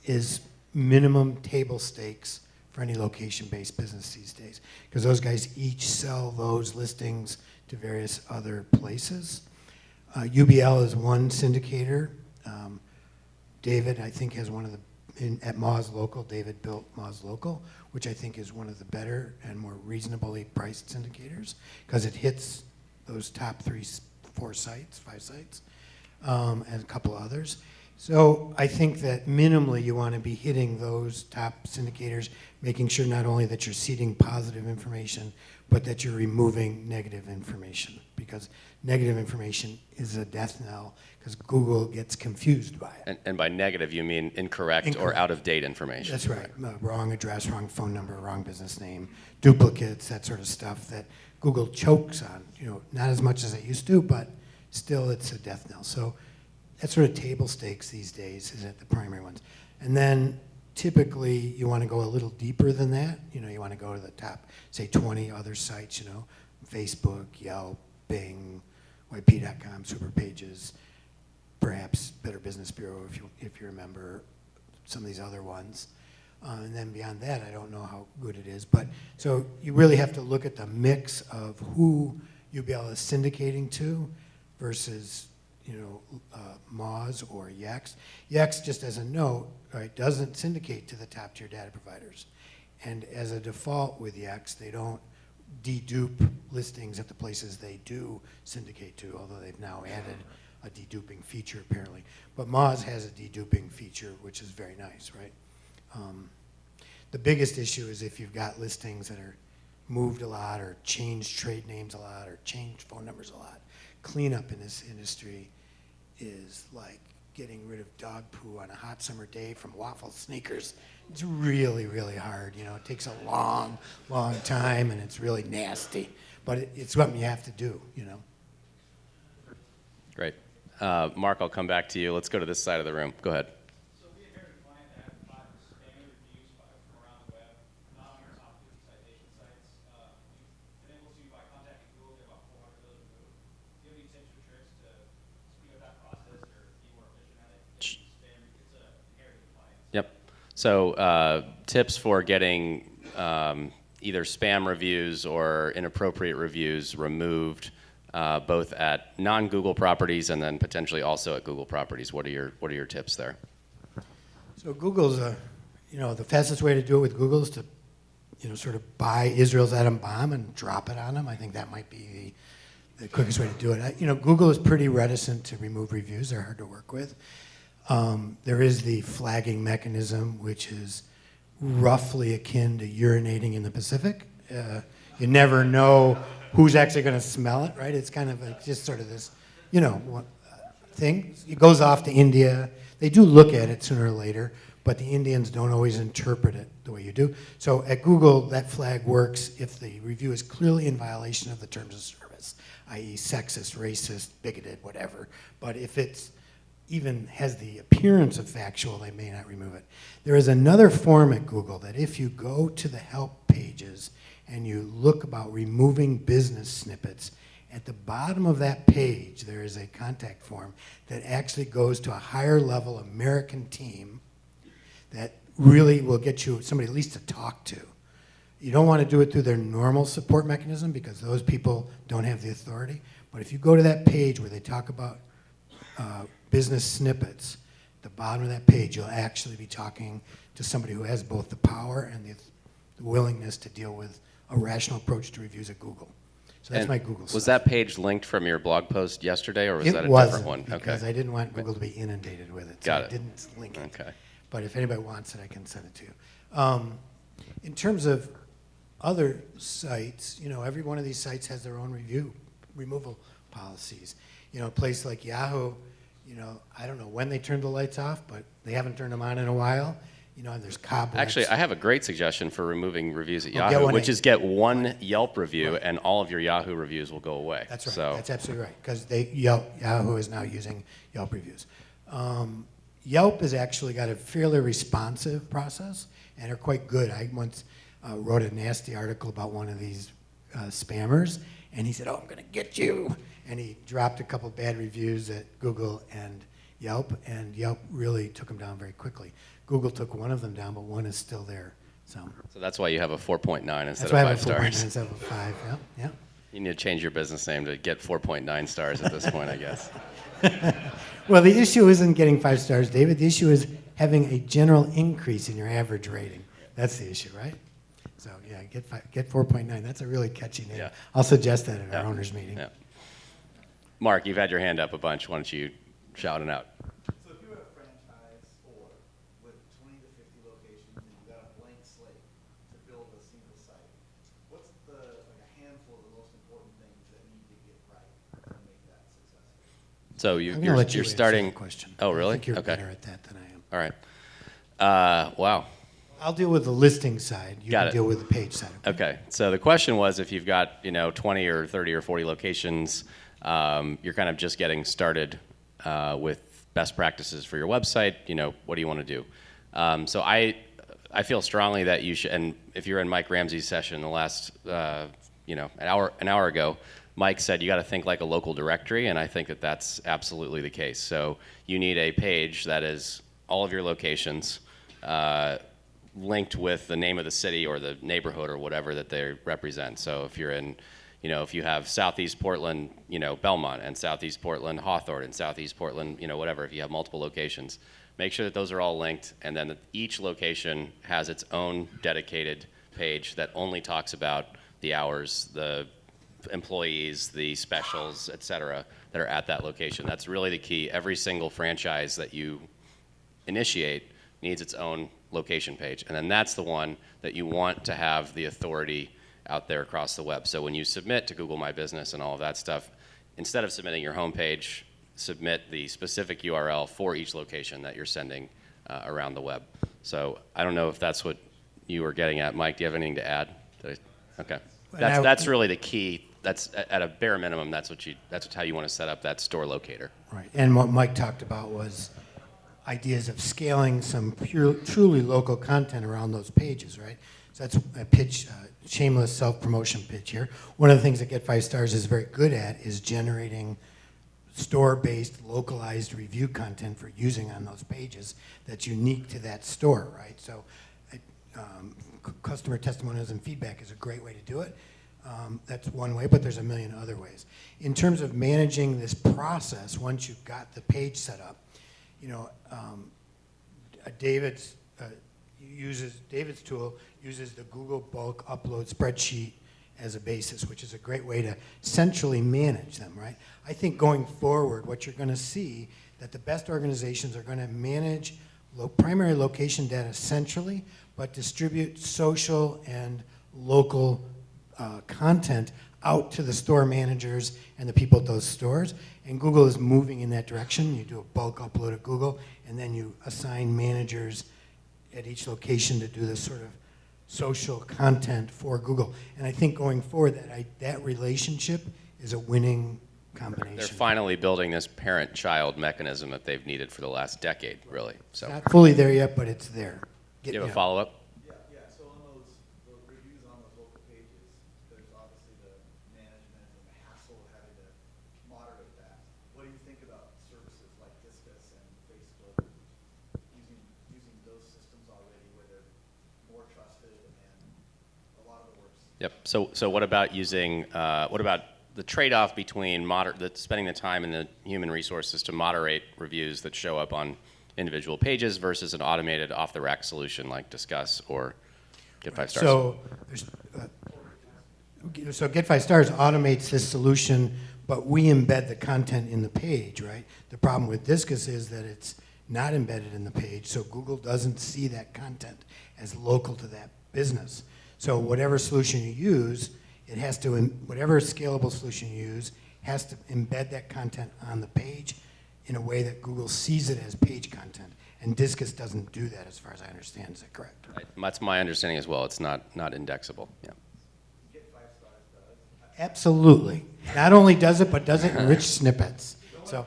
is minimum table stakes for any location-based business these days, because those guys each sell those listings to various other places. UBL is one syndicator. David, I think, has one of the, at Moz Local, David built Moz Local, which I think is one of the better and more reasonably priced syndicators, because it hits those top 5 sites, and a couple others. So I think that minimally you want to be hitting those top syndicators, making sure not only that you're seeding positive information, but that you're removing negative information, because negative information is a death knell, because Google gets confused by it. And by negative, you mean incorrect or out-of-date information. That's right. Wrong address, wrong phone number, wrong business name, duplicates, that sort of stuff that Google chokes on. Not as much as it used to, but still it's a death knell. So that's sort of table stakes these days, is at the primary ones. And then typically you want to go a little deeper than that. You want to go to the top, say 20 other sites, Facebook, Yelp, Bing, YP.com, Superpages, perhaps Better Business Bureau if you remember some of these other ones. And then beyond that, I don't know how good it is. But so you really have to look at the mix of who UBL is syndicating to versus Moz or Yext. Yext, just as a note, right, doesn't syndicate to the top tier data providers. And as a default with Yext, they don't dedupe listings at the places they do syndicate to, although they've now added a deduping feature apparently. But Moz has a deduping feature, which is very nice, right? The biggest issue is if you've got listings that are moved a lot or changed trade names a lot or changed phone numbers a lot. Cleanup in this industry is like getting rid of dog poo on a hot summer day from waffle sneakers. It's really, really hard. You know, it takes a long, long time, and it's really nasty. But it's something you have to do, you know. Great. Mark, I'll come back to you. Let's go to this side of the room. Go ahead. So we inherited a client that had 5 spam reviews from around the web, not on our top 50 citation sites. We've been able to, by contacting Google, get about 400 of those removed. Do you have any tips or tricks to speed up that process or be more efficient at it? Spam, it's an inherited client. Yep. So tips for getting either spam reviews or inappropriate reviews removed, both at non-Google properties and then potentially also at Google properties. What are your tips there? So Google's, the fastest way to do it with Google is to, sort of buy Israel's atom bomb and drop it on them. I think that might be the quickest way to do it. Google is pretty reticent to remove reviews. They're hard to work with. There is the flagging mechanism, which is roughly akin to urinating in the Pacific. You never know who's actually going to smell it, right? It's kind of just sort of this, thing. It goes off to India. They do look at it sooner or later, but the Indians don't always interpret it the way you do. So at Google, that flag works if the review is clearly in violation of the terms of service, i.e. sexist, racist, bigoted, whatever. But if it's even has the appearance of factual, they may not remove it. There is another form at Google that if you go to the help pages and you look about removing business snippets, at the bottom of that page there is a contact form that actually goes to a higher level American team that really will get you somebody at least to talk to. You don't want to do it through their normal support mechanism because those people don't have the authority. But if you go to that page where they talk about business snippets, the bottom of that page, you'll actually be talking to somebody who has both the power and the willingness to deal with a rational approach to reviews at Google. So that's And my Google was stuff. that page linked from your blog post yesterday, or was that a wasn't, different one? because Okay. I didn't want Google to be inundated with it. So Got I it. didn't link it. Okay. But if anybody wants it, I can send it to you. In terms of other sites, every one of these sites has their own removal policies. A place like Yahoo, I don't know when they turned the lights off, but they haven't turned them on in a while. And there's cobwebs. Actually, I have a great suggestion for removing reviews at Get Yahoo, one which in. is get one Yelp review, and all of your Yahoo reviews will go away. That's right. So, That's absolutely right. Because Yahoo is now using Yelp reviews. Yelp has actually got a fairly responsive process, and are quite good. I once wrote a nasty article about one of these spammers, and he said, "Oh, I'm going to get you." And he dropped a couple bad reviews at Google and Yelp really took them down very quickly. Google took one of them down, but one is still there. So that's why you have a 4.9 instead that's of why I 5 have a 4.9 stars. instead of a 5. Yeah. You need to change your business name to get 4.9 stars at this point, I guess. Well, the issue isn't getting 5 stars, David. The issue is having a general increase in your average rating. That's the issue, right? So yeah, get 4.9. That's a really catchy name. Yeah. I'll suggest that at our Yeah. owners meeting. Yeah. Mark, you've had your hand up a bunch. Why don't you shout it out? So if you were a franchise or with 20 to 50 locations and you got a blank slate to build a single site, what's a handful of the most important things that need to get right to make that successful? So I'm gonna let you you're answer starting. that question. Oh, really? I think you're Okay. better at that than I am. All right. Wow. I'll deal with the listing side. You Got can it. deal with the page side. Okay. So the question was, if you've got 20 or 30 or 40 locations, you're kind of just getting started with best practices for your website. What do you want to do? So I feel strongly that you should. And if you're in Mike Ramsey's session the last an hour ago, Mike said you got to think like a local directory, and I think that that's absolutely the case. So you need a page that is all of your locations, linked with the name of the city or the neighborhood or whatever that they represent. So if you're in, if you have Southeast Portland, Belmont, and Southeast Portland Hawthorne, and Southeast Portland, whatever, if you have multiple locations, make sure that those are all linked, and then that each location has its own dedicated page that only talks about the hours, the employees, the specials, et cetera, that are at that location. That's really the key. Every single franchise that you initiate needs its own location page, and then that's the one that you want to have the authority out there across the web. So when you submit to Google My Business and all of that stuff, instead of submitting your homepage, submit the specific URL for each location that you're sending around the web. So I don't know if that's what you were getting at. Mike, do you have anything to add? Okay. That's really the key. That's at a bare minimum. That's how you want to set up that store locator. Right. And what Mike talked about was ideas of scaling some truly local content around those pages, right? So that's a pitch, shameless self-promotion pitch here. One of the things that Get 5 Stars is very good at is generating store-based, localized review content for using on those pages that's unique to that store, right? So customer testimonials and feedback is a great way to do it. That's one way, but there's a million other ways. In terms of managing this process, once you've got the page set up, you know, David's tool uses the Google bulk upload spreadsheet as a basis, which is a great way to centrally manage them, right? I think going forward, what you're going to see that the best organizations are going to manage primary location data centrally, but distribute social and local content out to the store managers and the people at those stores. And Google is moving in that direction. You do a bulk upload at Google, and then you assign managers at each location to do this sort of social content for Google. And I think going forward, that relationship is a winning combination. They're finally building this parent-child mechanism that they've needed for the last decade, really. So, Not fully there yet, but it's there. do you have a follow-up? Yeah, so on those reviews on those local pages, there's obviously the management and the hassle of having to moderate that. What do you think about services like Discus and Facebook using those systems already where they're more trusted and a lot of the work's. Yep. So what about using, what about the trade-off between spending the time and the human resources to moderate reviews that show up on individual pages versus an automated off-the-rack solution like Discuss or Get 5 Stars? So Get 5 Stars automates this solution, but we embed the content in the page, right? The problem with Discus is that it's not embedded in the page, so Google doesn't see that content as local to that business. So whatever solution you use, it has to, whatever scalable solution you use, has to embed that content on the page in a way that Google sees it as page content. And Discus doesn't do that, as far as I understand. Is that correct? Right. That's my understanding as well. It's not indexable. Yeah. Get 5 Stars does. Absolutely. Not only does it, but does it in rich snippets. So,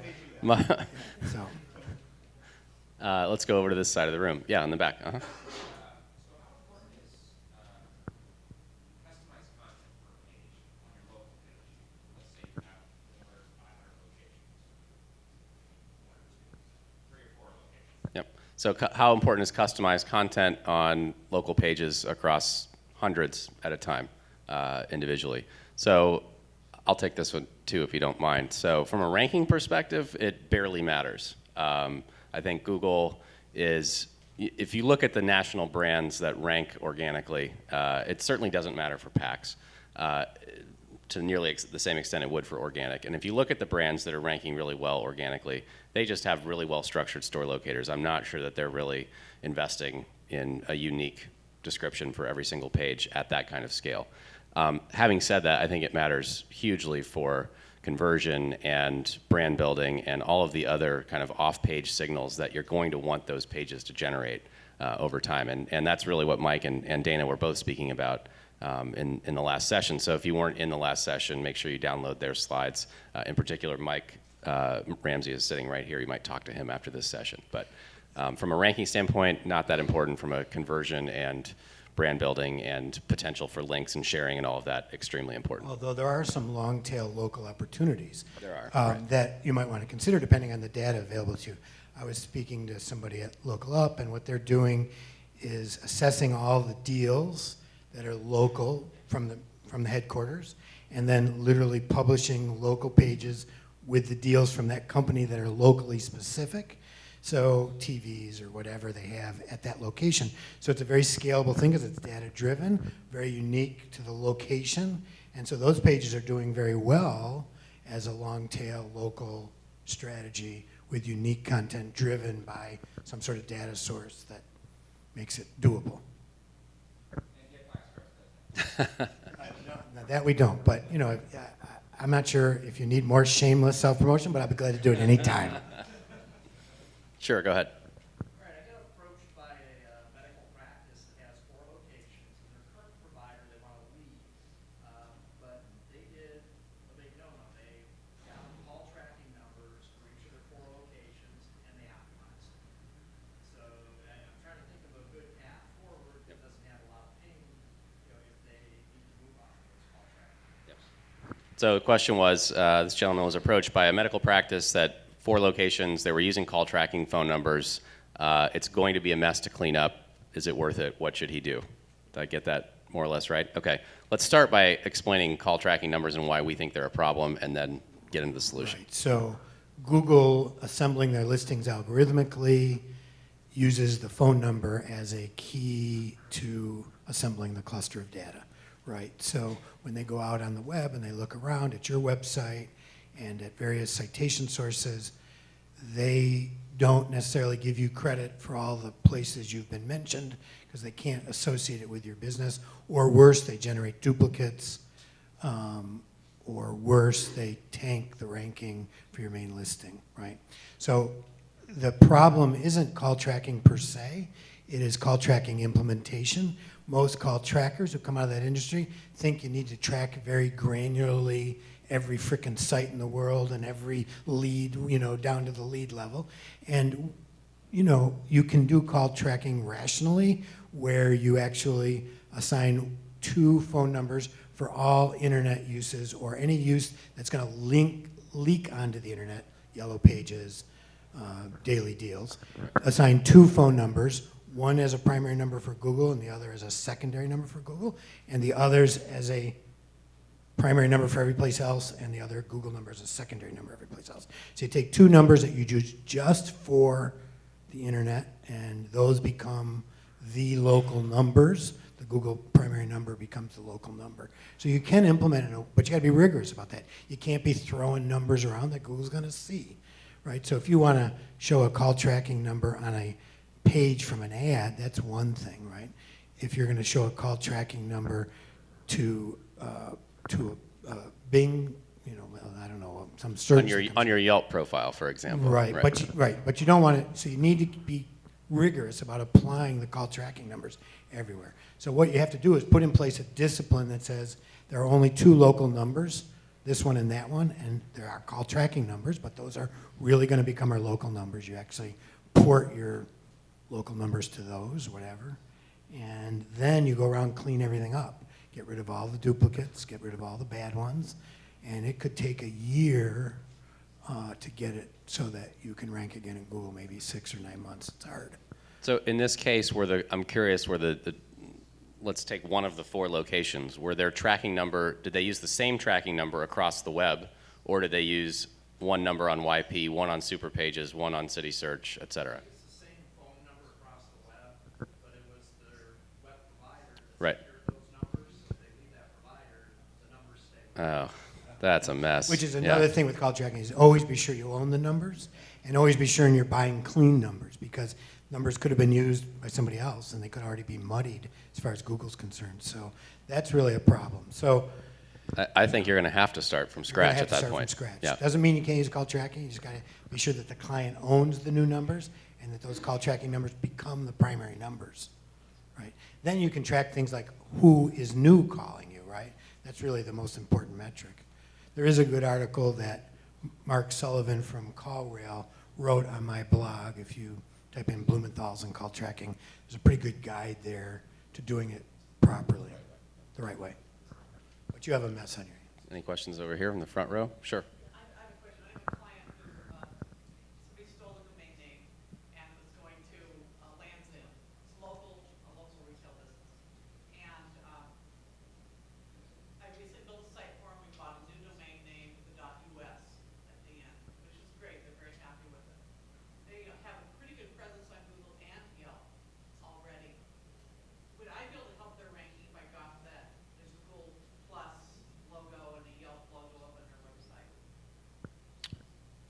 Let's go over to this side of the room. Yeah, in the back. Uh-huh. So how important is customized content per page on your local page? Let's say you have 400 or 500 locations, one or two, 3 or 4 locations. Yep. So how important is customized content on local pages across hundreds at a time individually? So I'll take this one too, if you don't mind. So from a ranking perspective, it barely matters. I think Google is, if you look at the national brands that rank organically, it certainly doesn't matter for PACs to nearly the same extent it would for organic. And if you look at the brands that are ranking really well organically, they just have really well-structured store locators. I'm not sure that they're really investing in a unique description for every single page at that kind of scale. Having said that, I think it matters hugely for conversion and brand building and all of the other kind of off-page signals that you're going to want those pages to generate over time. And that's really what Mike and Dana were both speaking about in the last session. So if you weren't in the last session, make sure you download their slides. In particular, Mike Ramsey is sitting right here. You might talk to him after this session. But from a ranking standpoint, not that important. From a conversion and brand building and potential for links and sharing and all of that, extremely important. although there are some long-tail local opportunities There are, right. that you might want to consider depending on the data available to you. I was speaking to somebody at Local Up, and what they're doing is assessing all the deals that are local from the headquarters, and then literally publishing local pages with the deals from that company that are locally specific. So TVs or whatever they have at that location. So it's a very scalable thing because it's data driven, very unique to the location. And so those pages are doing very well as a long tail local strategy with unique content driven by some sort of data source that makes it doable. And Get 5 Stars does that. that we don't. But, you know, I'm not sure if you need more shameless self-promotion, but I'd be glad to do it anytime. Sure, go ahead. All right, I got approached by a medical practice that has 4 locations, and their current provider they want to leave. But they did a big no-no. They got call tracking numbers for each of their 4 locations, and they optimized it. So I'm trying to think of a good path forward that doesn't have a lot of pain, you know, if they need to move on to those call tracking. So the question was, this gentleman was approached by a medical practice that 4 locations, they were using call tracking phone numbers. It's going to be a mess to clean up. Is it worth it? What should he do? Did I get that more or less right? Okay, let's start by explaining call tracking numbers and why we think they're a problem, and then get into the solution. Right. So Google, assembling their listings algorithmically, uses the phone number as a key to assembling the cluster of data, right? So when they go out on the web and they look around at your website and at various citation sources, they don't necessarily give you credit for all the places you've been mentioned because they can't associate it with your business, or worse, they generate duplicates, or worse, they tank the ranking for your main listing, right? So the problem isn't call tracking per se, it is call tracking implementation. Most call trackers who come out of that industry think you need to track very granularly every frickin' site in the world and every lead, you know, down to the lead level. And, you know, you can do call tracking rationally where you actually assign 2 phone numbers for all internet uses or any use that's gonna leak onto the internet, yellow pages, daily deals. Assign 2 phone numbers, one as a primary number for Google and the other as a secondary number for Google, and the others as a primary number for every place else, and the other Google number is a secondary number every place else. So you take 2 numbers that you use just for the internet, and those become the local numbers. The Google primary number becomes the local number. So you can implement it, but you gotta be rigorous about that. You can't be throwing numbers around that Google's gonna see, right? So if you wanna show a call tracking number on a page from an ad, that's one thing, right? If you're gonna show a call tracking number to Bing, you know, I don't know, some search. On your Yelp profile, for example. Right, but you don't want to, so you need to be rigorous about applying the call tracking numbers everywhere. So what you have to do is put in place a discipline that says there are only 2 local numbers, this one and that one, and there are call tracking numbers, but those are really going to become our local numbers. You actually port your local numbers to those, whatever, and then you go around and clean everything up. Get rid of all the duplicates, get rid of all the bad ones, and it could take a year to get it so that you can rank again in Google, maybe 6 or 9 months. It's hard. So in this case, I'm curious where let's take one of the 4 locations, where their tracking number, did they use the same tracking number across the web, or did they use one number on YP, one on super pages, one on city search, et cetera? It's the same phone number across the web, but it was their web provider that Right. secured those numbers. So if they leave that provider, the numbers stay. Oh, that's a mess. Which is Yeah. another thing with call tracking is always be sure you own the numbers and always be sure you're buying clean numbers because numbers could have been used by somebody else and they could already be muddied as far as Google's concerned. So that's really a problem. So I think you're going to have to start from you're gonna scratch have at to that start point. from scratch. Yeah. Doesn't mean you can't use call tracking. You just got to be sure that the client owns the new numbers and that those call tracking numbers become the primary numbers, right? Then you can track things like who is new calling you, right? That's really the most important metric. There is a good article that Mark Sullivan from CallRail wrote on my blog. If you type in Blumenthal's and call tracking, there's a pretty good guide there to doing it properly, the right way. But you have a mess on your hands. Any questions over here in the front row? Sure. I have a question. I have a client who, somebody stole the domain name and was going to Land's End. It's a local retail business. And I recently built a site for him. We bought a new domain name with the .us at the end, which is great. They're very happy with it. They have a pretty good presence on Google and Yelp already. Would I be able to help their ranking if I got that there's a Google Plus logo and a Yelp logo up on their website?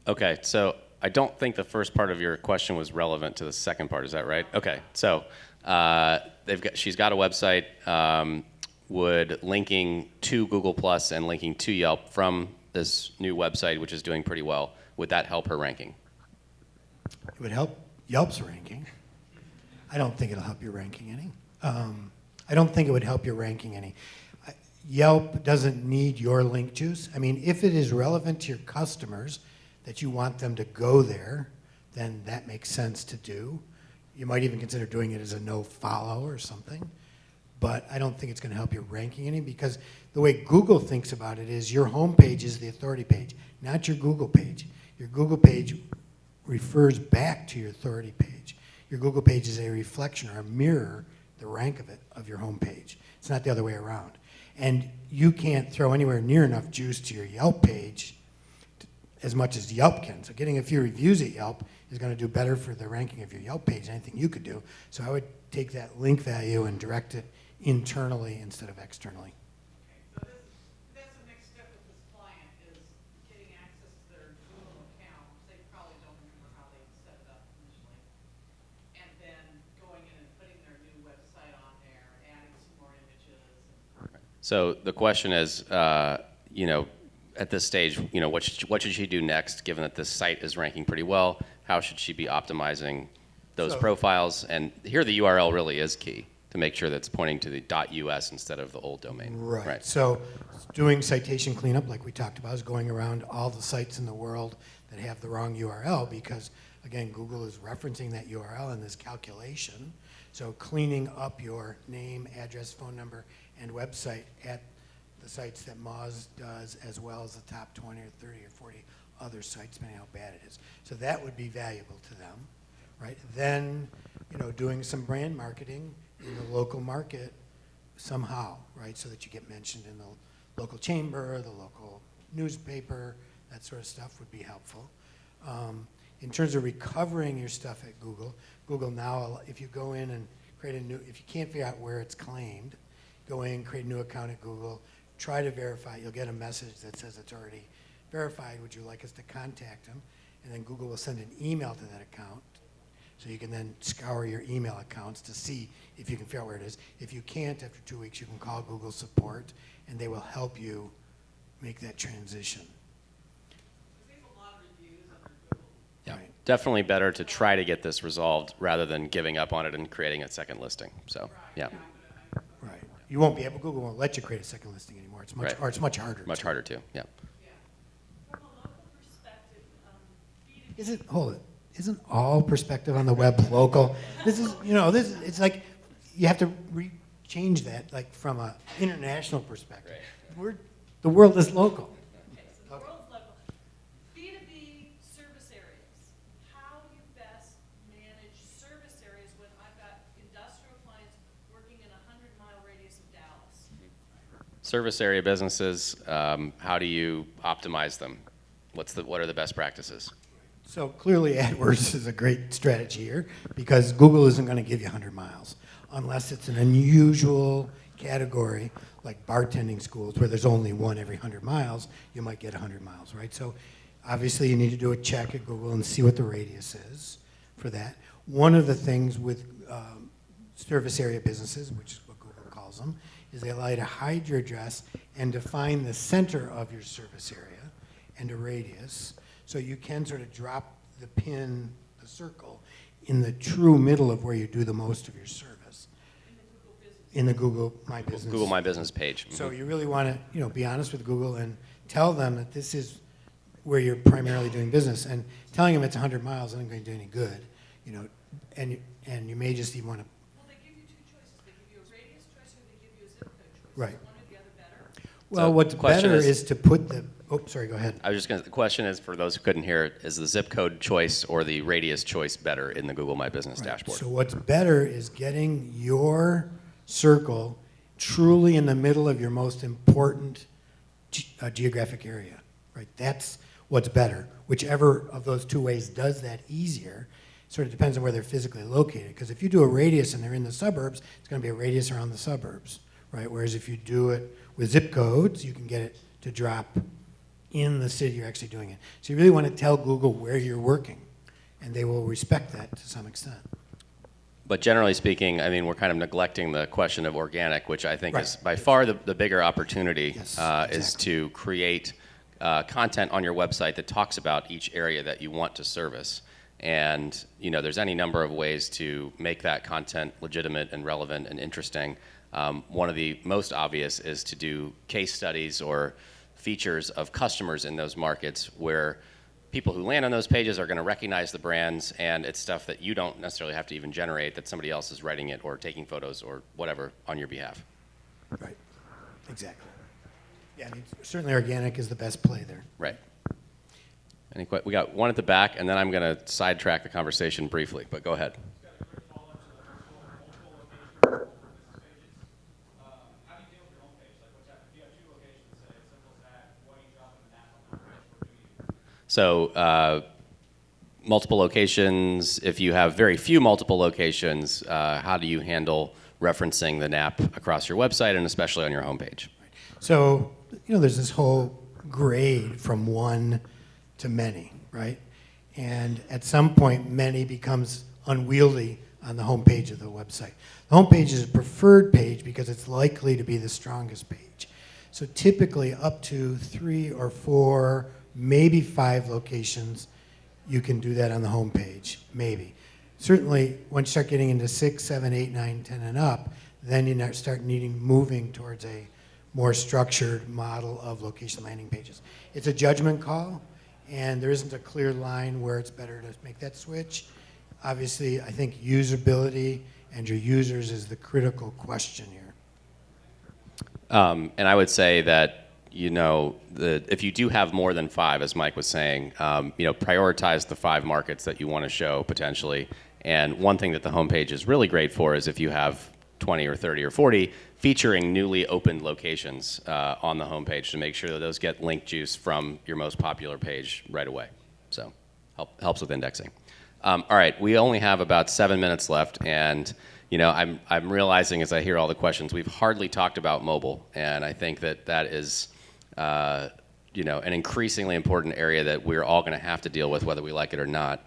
Okay, so I don't think the first part of your question was relevant to the second part. Is that right? Okay, so she's got a website. would linking to Google Plus and linking to Yelp from this new website, which is doing pretty well, would that help her ranking? It would help Yelp's ranking. I don't think it'll help your ranking any. I don't think it would help your ranking any. Yelp doesn't need your link juice. I mean, if it is relevant to your customers that you want them to go there, then that makes sense to do. You might even consider doing it as a no follow or something. But I don't think it's going to help your ranking any, because the way Google thinks about it is your home page is the authority page, not your Google page. Your Google page refers back to your authority page. Your Google page is a reflection or a mirror, the rank of it, of your home page. It's not the other way around. And you can't throw anywhere near enough juice to your Yelp page as much as Yelp can. So getting a few reviews at Yelp is going to do better for the ranking of your Yelp page than anything you could do. So I would take that link value and direct it internally instead of externally. So that's the next step with this client, is getting access to their Google account, because they probably don't remember how they set it up initially. And then going in and putting their new website on there, adding some more images. So the question is, you know, at this stage, you know, what should she do next, given that this site is ranking pretty well? How should she be optimizing those profiles? And here the URL really is key to make sure that it's pointing to the .us instead of the old domain. Right. So doing citation cleanup, like we talked about, is going around all the sites in the world that have the wrong URL, because, again, Google is referencing that URL in this calculation. So cleaning up your name, address, phone number, and website at the sites that Moz does, as well as the top 20 or 30 or 40 other sites, depending on how bad it is. So that would be valuable to them, right? Then, you know, doing some brand marketing in the local market somehow, right? So that you get mentioned in the local chamber, the local newspaper, that sort of stuff would be helpful. In terms of recovering your stuff at Google, Google now, if you go in and create a new, if you can't figure out where it's claimed, go in, create a new account at Google, try to verify. You'll get a message that says it's already verified. Would you like us to contact them? And then Google will send an email to that account. So you can then scour your email accounts to see if you can figure out where it is. If you can't, after 2 weeks, you can call Google support, and they will help you make that transition. They have a lot of reviews under Google. Yeah. Right. Definitely better to try to get this resolved rather than giving up on it and creating a second listing. So, yeah, Right. You won't be able, Google won't let you create a second listing anymore. It's much, Right. or it's much harder. much to. harder too. Yeah. From a local perspective, B2B. Isn't all perspective on the web local? This is, you know, it's like, you have to change that, like, from an international perspective. The world is local. Okay, so the world's local. B2B service areas. How do you best manage service areas when I've got industrial clients working in a 100-mile radius of Dallas? Service area businesses, how do you optimize them? What are the best practices? So clearly AdWords is a great strategy here, because Google isn't going to give you 100 miles unless it's an unusual category like bartending schools where there's only one every 100 miles. You might get 100 miles, right? So obviously you need to do a check at Google and see what the radius is for that. One of the things with service area businesses, which is what Google calls them, is they allow you to hide your address and define the center of your service area and a radius. So you can sort of drop the pin, the circle, in the true middle of where you do the most of your service. In the Google My Business. Google My Business page. So you really want to, you know, be honest with Google and tell them that this is where you're primarily doing business. And telling them it's 100 miles isn't going to do any good, you know. And you may just even want to. Well, they give you two choices. They give you a radius choice or they give you a zip code choice. Right. Is one or the other better? Well, So what's the question better is- is to put the. Oh, sorry. Go ahead. I was just going to, the question is, for those who couldn't hear it, is the zip code choice or the radius choice better in the Google My Business Right. dashboard? So what's better is getting your circle truly in the middle of your most important geographic area, right? That's what's better. Whichever of those two ways does that easier, sort of depends on where they're physically located. Because if you do a radius and they're in the suburbs, it's going to be a radius around the suburbs, right? Whereas if you do it with zip codes, you can get it to drop in the city you're actually doing it. So you really want to tell Google where you're working, and they will respect that to some extent. But generally speaking, I mean, we're kind of neglecting the question of organic, which I think is Right. by far the bigger opportunity, Yes, is exactly. to create content on your website that talks about each area that you want to service. And there's any number of ways to make that content legitimate and relevant and interesting. One of the most obvious is to do case studies or features of customers in those markets where people who land on those pages are going to recognize the brands, and it's stuff that you don't necessarily have to even generate, that somebody else is writing it or taking photos or whatever on your behalf. Right, exactly. Yeah, I mean, certainly organic is the best play there. Right. We got one at the back, and then I'm going to sidetrack the conversation briefly, but go ahead. Got a quick follow-up to the multiple location How do you deal with your homepage? Like, what's that? If you have 2 locations, say, as simple as that, why are you dropping the map on the homepage? Or do you? So multiple locations, if you have very few multiple locations, how do you handle referencing the NAP across your website and especially on your homepage? So, there's this whole grade from one to many, right? And at some point, many becomes unwieldy on the homepage of the website. The homepage is a preferred page because it's likely to be the strongest page. So typically up to 3 or 4, maybe 5 locations, you can do that on the homepage, maybe. Certainly, once you start getting into 6, 7, 8, 9, 10, and up, then you start moving towards a more structured model of location landing pages. It's a judgment call, and there isn't a clear line where it's better to make that switch. Obviously, I think usability and your users is the critical question here. And I would say that if you do have more than 5, as Mike was saying, prioritize the 5 markets that you want to show potentially. And one thing that the homepage is really great for is if you have 20 or 30 or 40 featuring newly opened locations on the homepage to make sure that those get link juice from your most popular page right away. So helps with indexing. All right, we only have about 7 minutes left, and I'm realizing as I hear all the questions, we've hardly talked about mobile, and I think that is an increasingly important area that we're all going to have to deal with, whether we like it or not.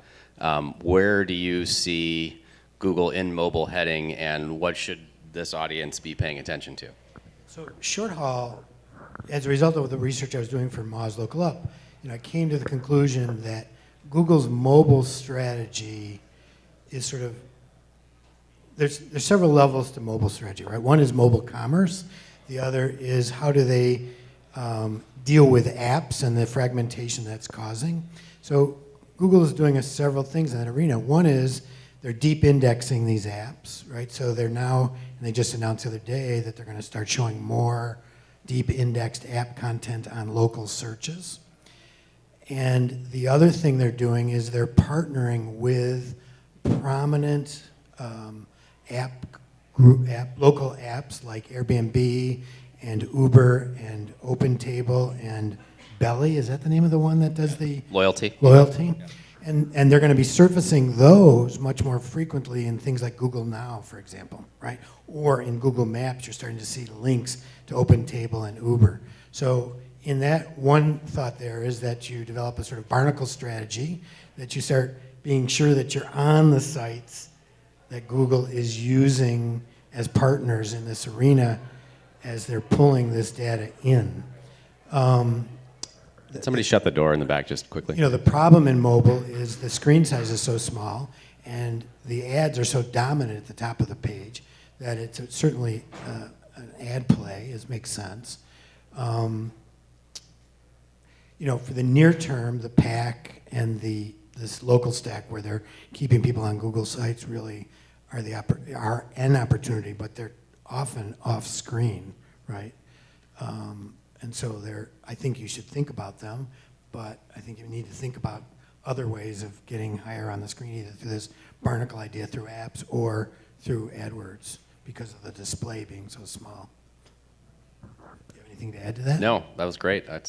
Where do you see Google in mobile heading, and what should this audience be paying attention to? So short haul, as a result of the research I was doing for Moz Local Up, I came to the conclusion that Google's mobile strategy is sort of, there's several levels to mobile strategy, right? One is mobile commerce. The other is how do they deal with apps and the fragmentation that's causing. So Google is doing several things in that arena. One is they're deep indexing these apps, right? So they're now, and they just announced the other day that they're going to start showing more deep indexed app content on local searches. And the other thing they're doing is they're partnering with prominent local apps like Airbnb and Uber and OpenTable and Belly. Is that the name of the one that does the Loyalty. loyalty? And they're going to be surfacing those much more frequently in things like Google Now, for example, right? Or in Google Maps, you're starting to see links to OpenTable and Uber. So in that, one thought there is that you develop a sort of barnacle strategy, that you start being sure that you're on the sites that Google is using as partners in this arena as they're pulling this data in. Somebody shut the door in the back just quickly. The problem in mobile is the screen size is so small and the ads are so dominant at the top of the page that it's certainly an ad play. It makes sense. For the near term, the PAC and this local stack where they're keeping people on Google sites really are an opportunity, but they're often off screen, right? And so I think you should think about them, but I think you need to think about other ways of getting higher on the screen, either through this barnacle idea through apps or through AdWords because of the display being so small. Do you have anything to add to that? No, that was great. I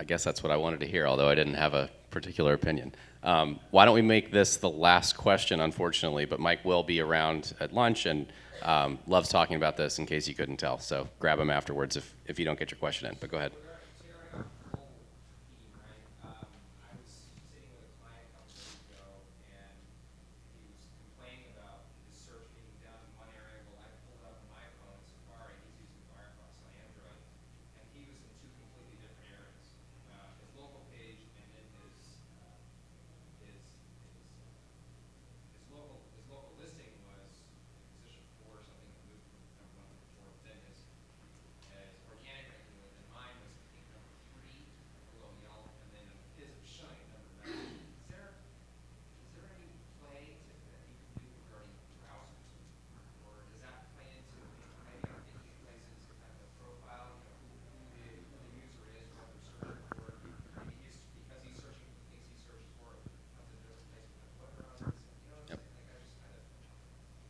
guess that's what I wanted to hear, although I didn't have a particular opinion. Why don't we make this the last question, unfortunately, but Mike will be around at lunch and loves talking about this in case you couldn't tell. So grab him afterwards if you don't get your question in, but go ahead. I was sitting with a client a couple days ago, and he was complaining about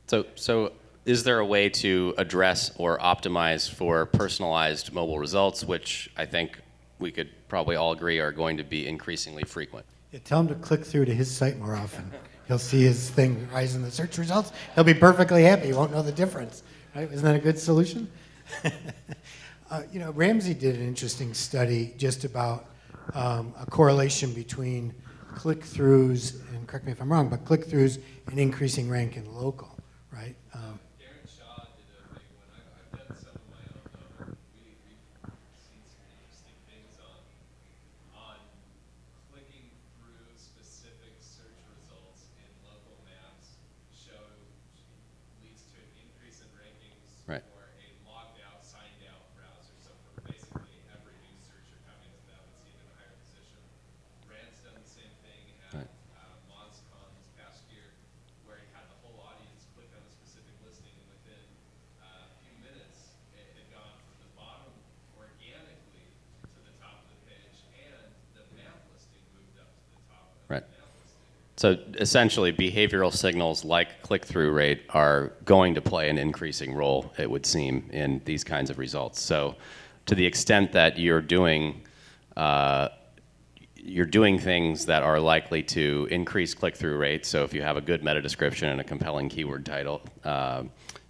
So is there a way to address or optimize for personalized mobile results, which I think we could probably all agree are going to be increasingly frequent? Yeah, tell him to click through to his site more often. He'll see his thing rise in the search results. He'll be perfectly happy. He won't know the difference. Right? Isn't that a good solution? Ramsey did an interesting study just about a correlation between click-throughs, and correct me if I'm wrong, but click-throughs and increasing rank in local, right? Darren Shaw did a big one. I've done some of my own though. We've seen some interesting things on clicking through specific search results in local maps leads to an increase in rankings Right. for a logged out, signed out browser. So for basically every new searcher coming to them, it's even a higher position. Rand's done the same thing at Right. MozCon this past year, where he had the whole audience click on a specific listing, and within a few minutes, it had gone from the bottom organically to the top of the page, and the map listing moved up to the top of Right. the map listing. So essentially, behavioral signals like click-through rate are going to play an increasing role, it would seem, in these kinds of results. So to the extent that you're doing things that are likely to increase click-through rates, so if you have a good meta description and a compelling keyword title,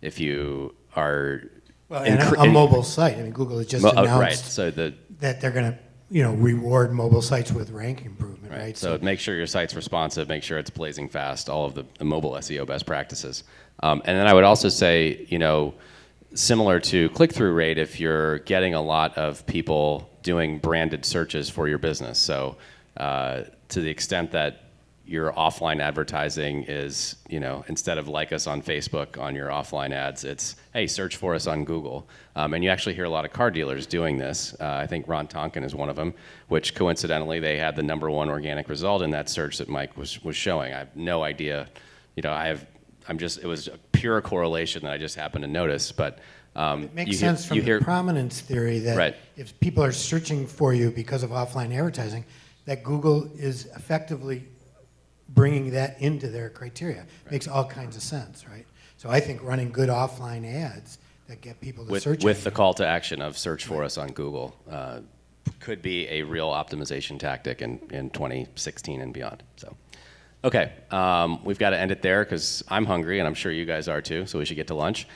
if you are... And a mobile site. I mean, Google has just announced right, so that they're going to reward mobile sites with rank improvement, right? So make sure your site's responsive, make sure it's blazing fast, all of the mobile SEO best practices. And then I would also say, similar to click-through rate, if you're getting a lot of people doing branded searches for your business. So to the extent that your offline advertising is, instead of like us on Facebook on your offline ads, it's, hey, search for us on Google. And you actually hear a lot of car dealers doing this. I think Ron Tonkin is one of them, which coincidentally, they had the #1 organic result in that search that Mike was showing. I have no idea, it was a pure correlation that I just happened to notice, but it makes sense from the prominence theory that Right. if people are searching for you because of offline advertising, that Google is effectively bringing that into their criteria. Makes all kinds of sense, right? So I think running good offline ads that get people to search with on the you. call to action of search for us on Google could be a real optimization tactic in 2016 and beyond. So, okay, we've got to end it there because I'm hungry and I'm sure you guys are too. So we should get to lunch.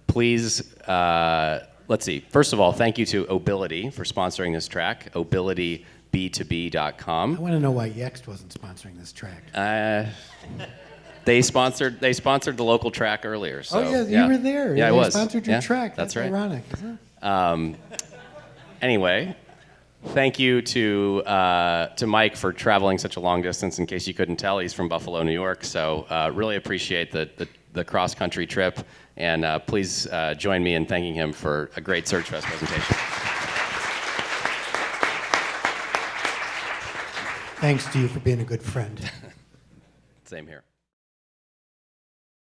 Please, let's see. First of all, thank you to Obility for sponsoring this track. ObilityB2B.com. I want to know why Yext wasn't sponsoring this track. They sponsored the local track earlier. So, you were there. Yeah, they I was. sponsored your Yeah, track. That's right. Ironic, isn't it? Anyway, thank you to Mike for traveling such a long distance. In case you couldn't tell, he's from Buffalo, New York. So really appreciate the cross-country trip. And please join me in thanking him for a great Search Fest presentation. Thanks to you for being a good friend. Same here.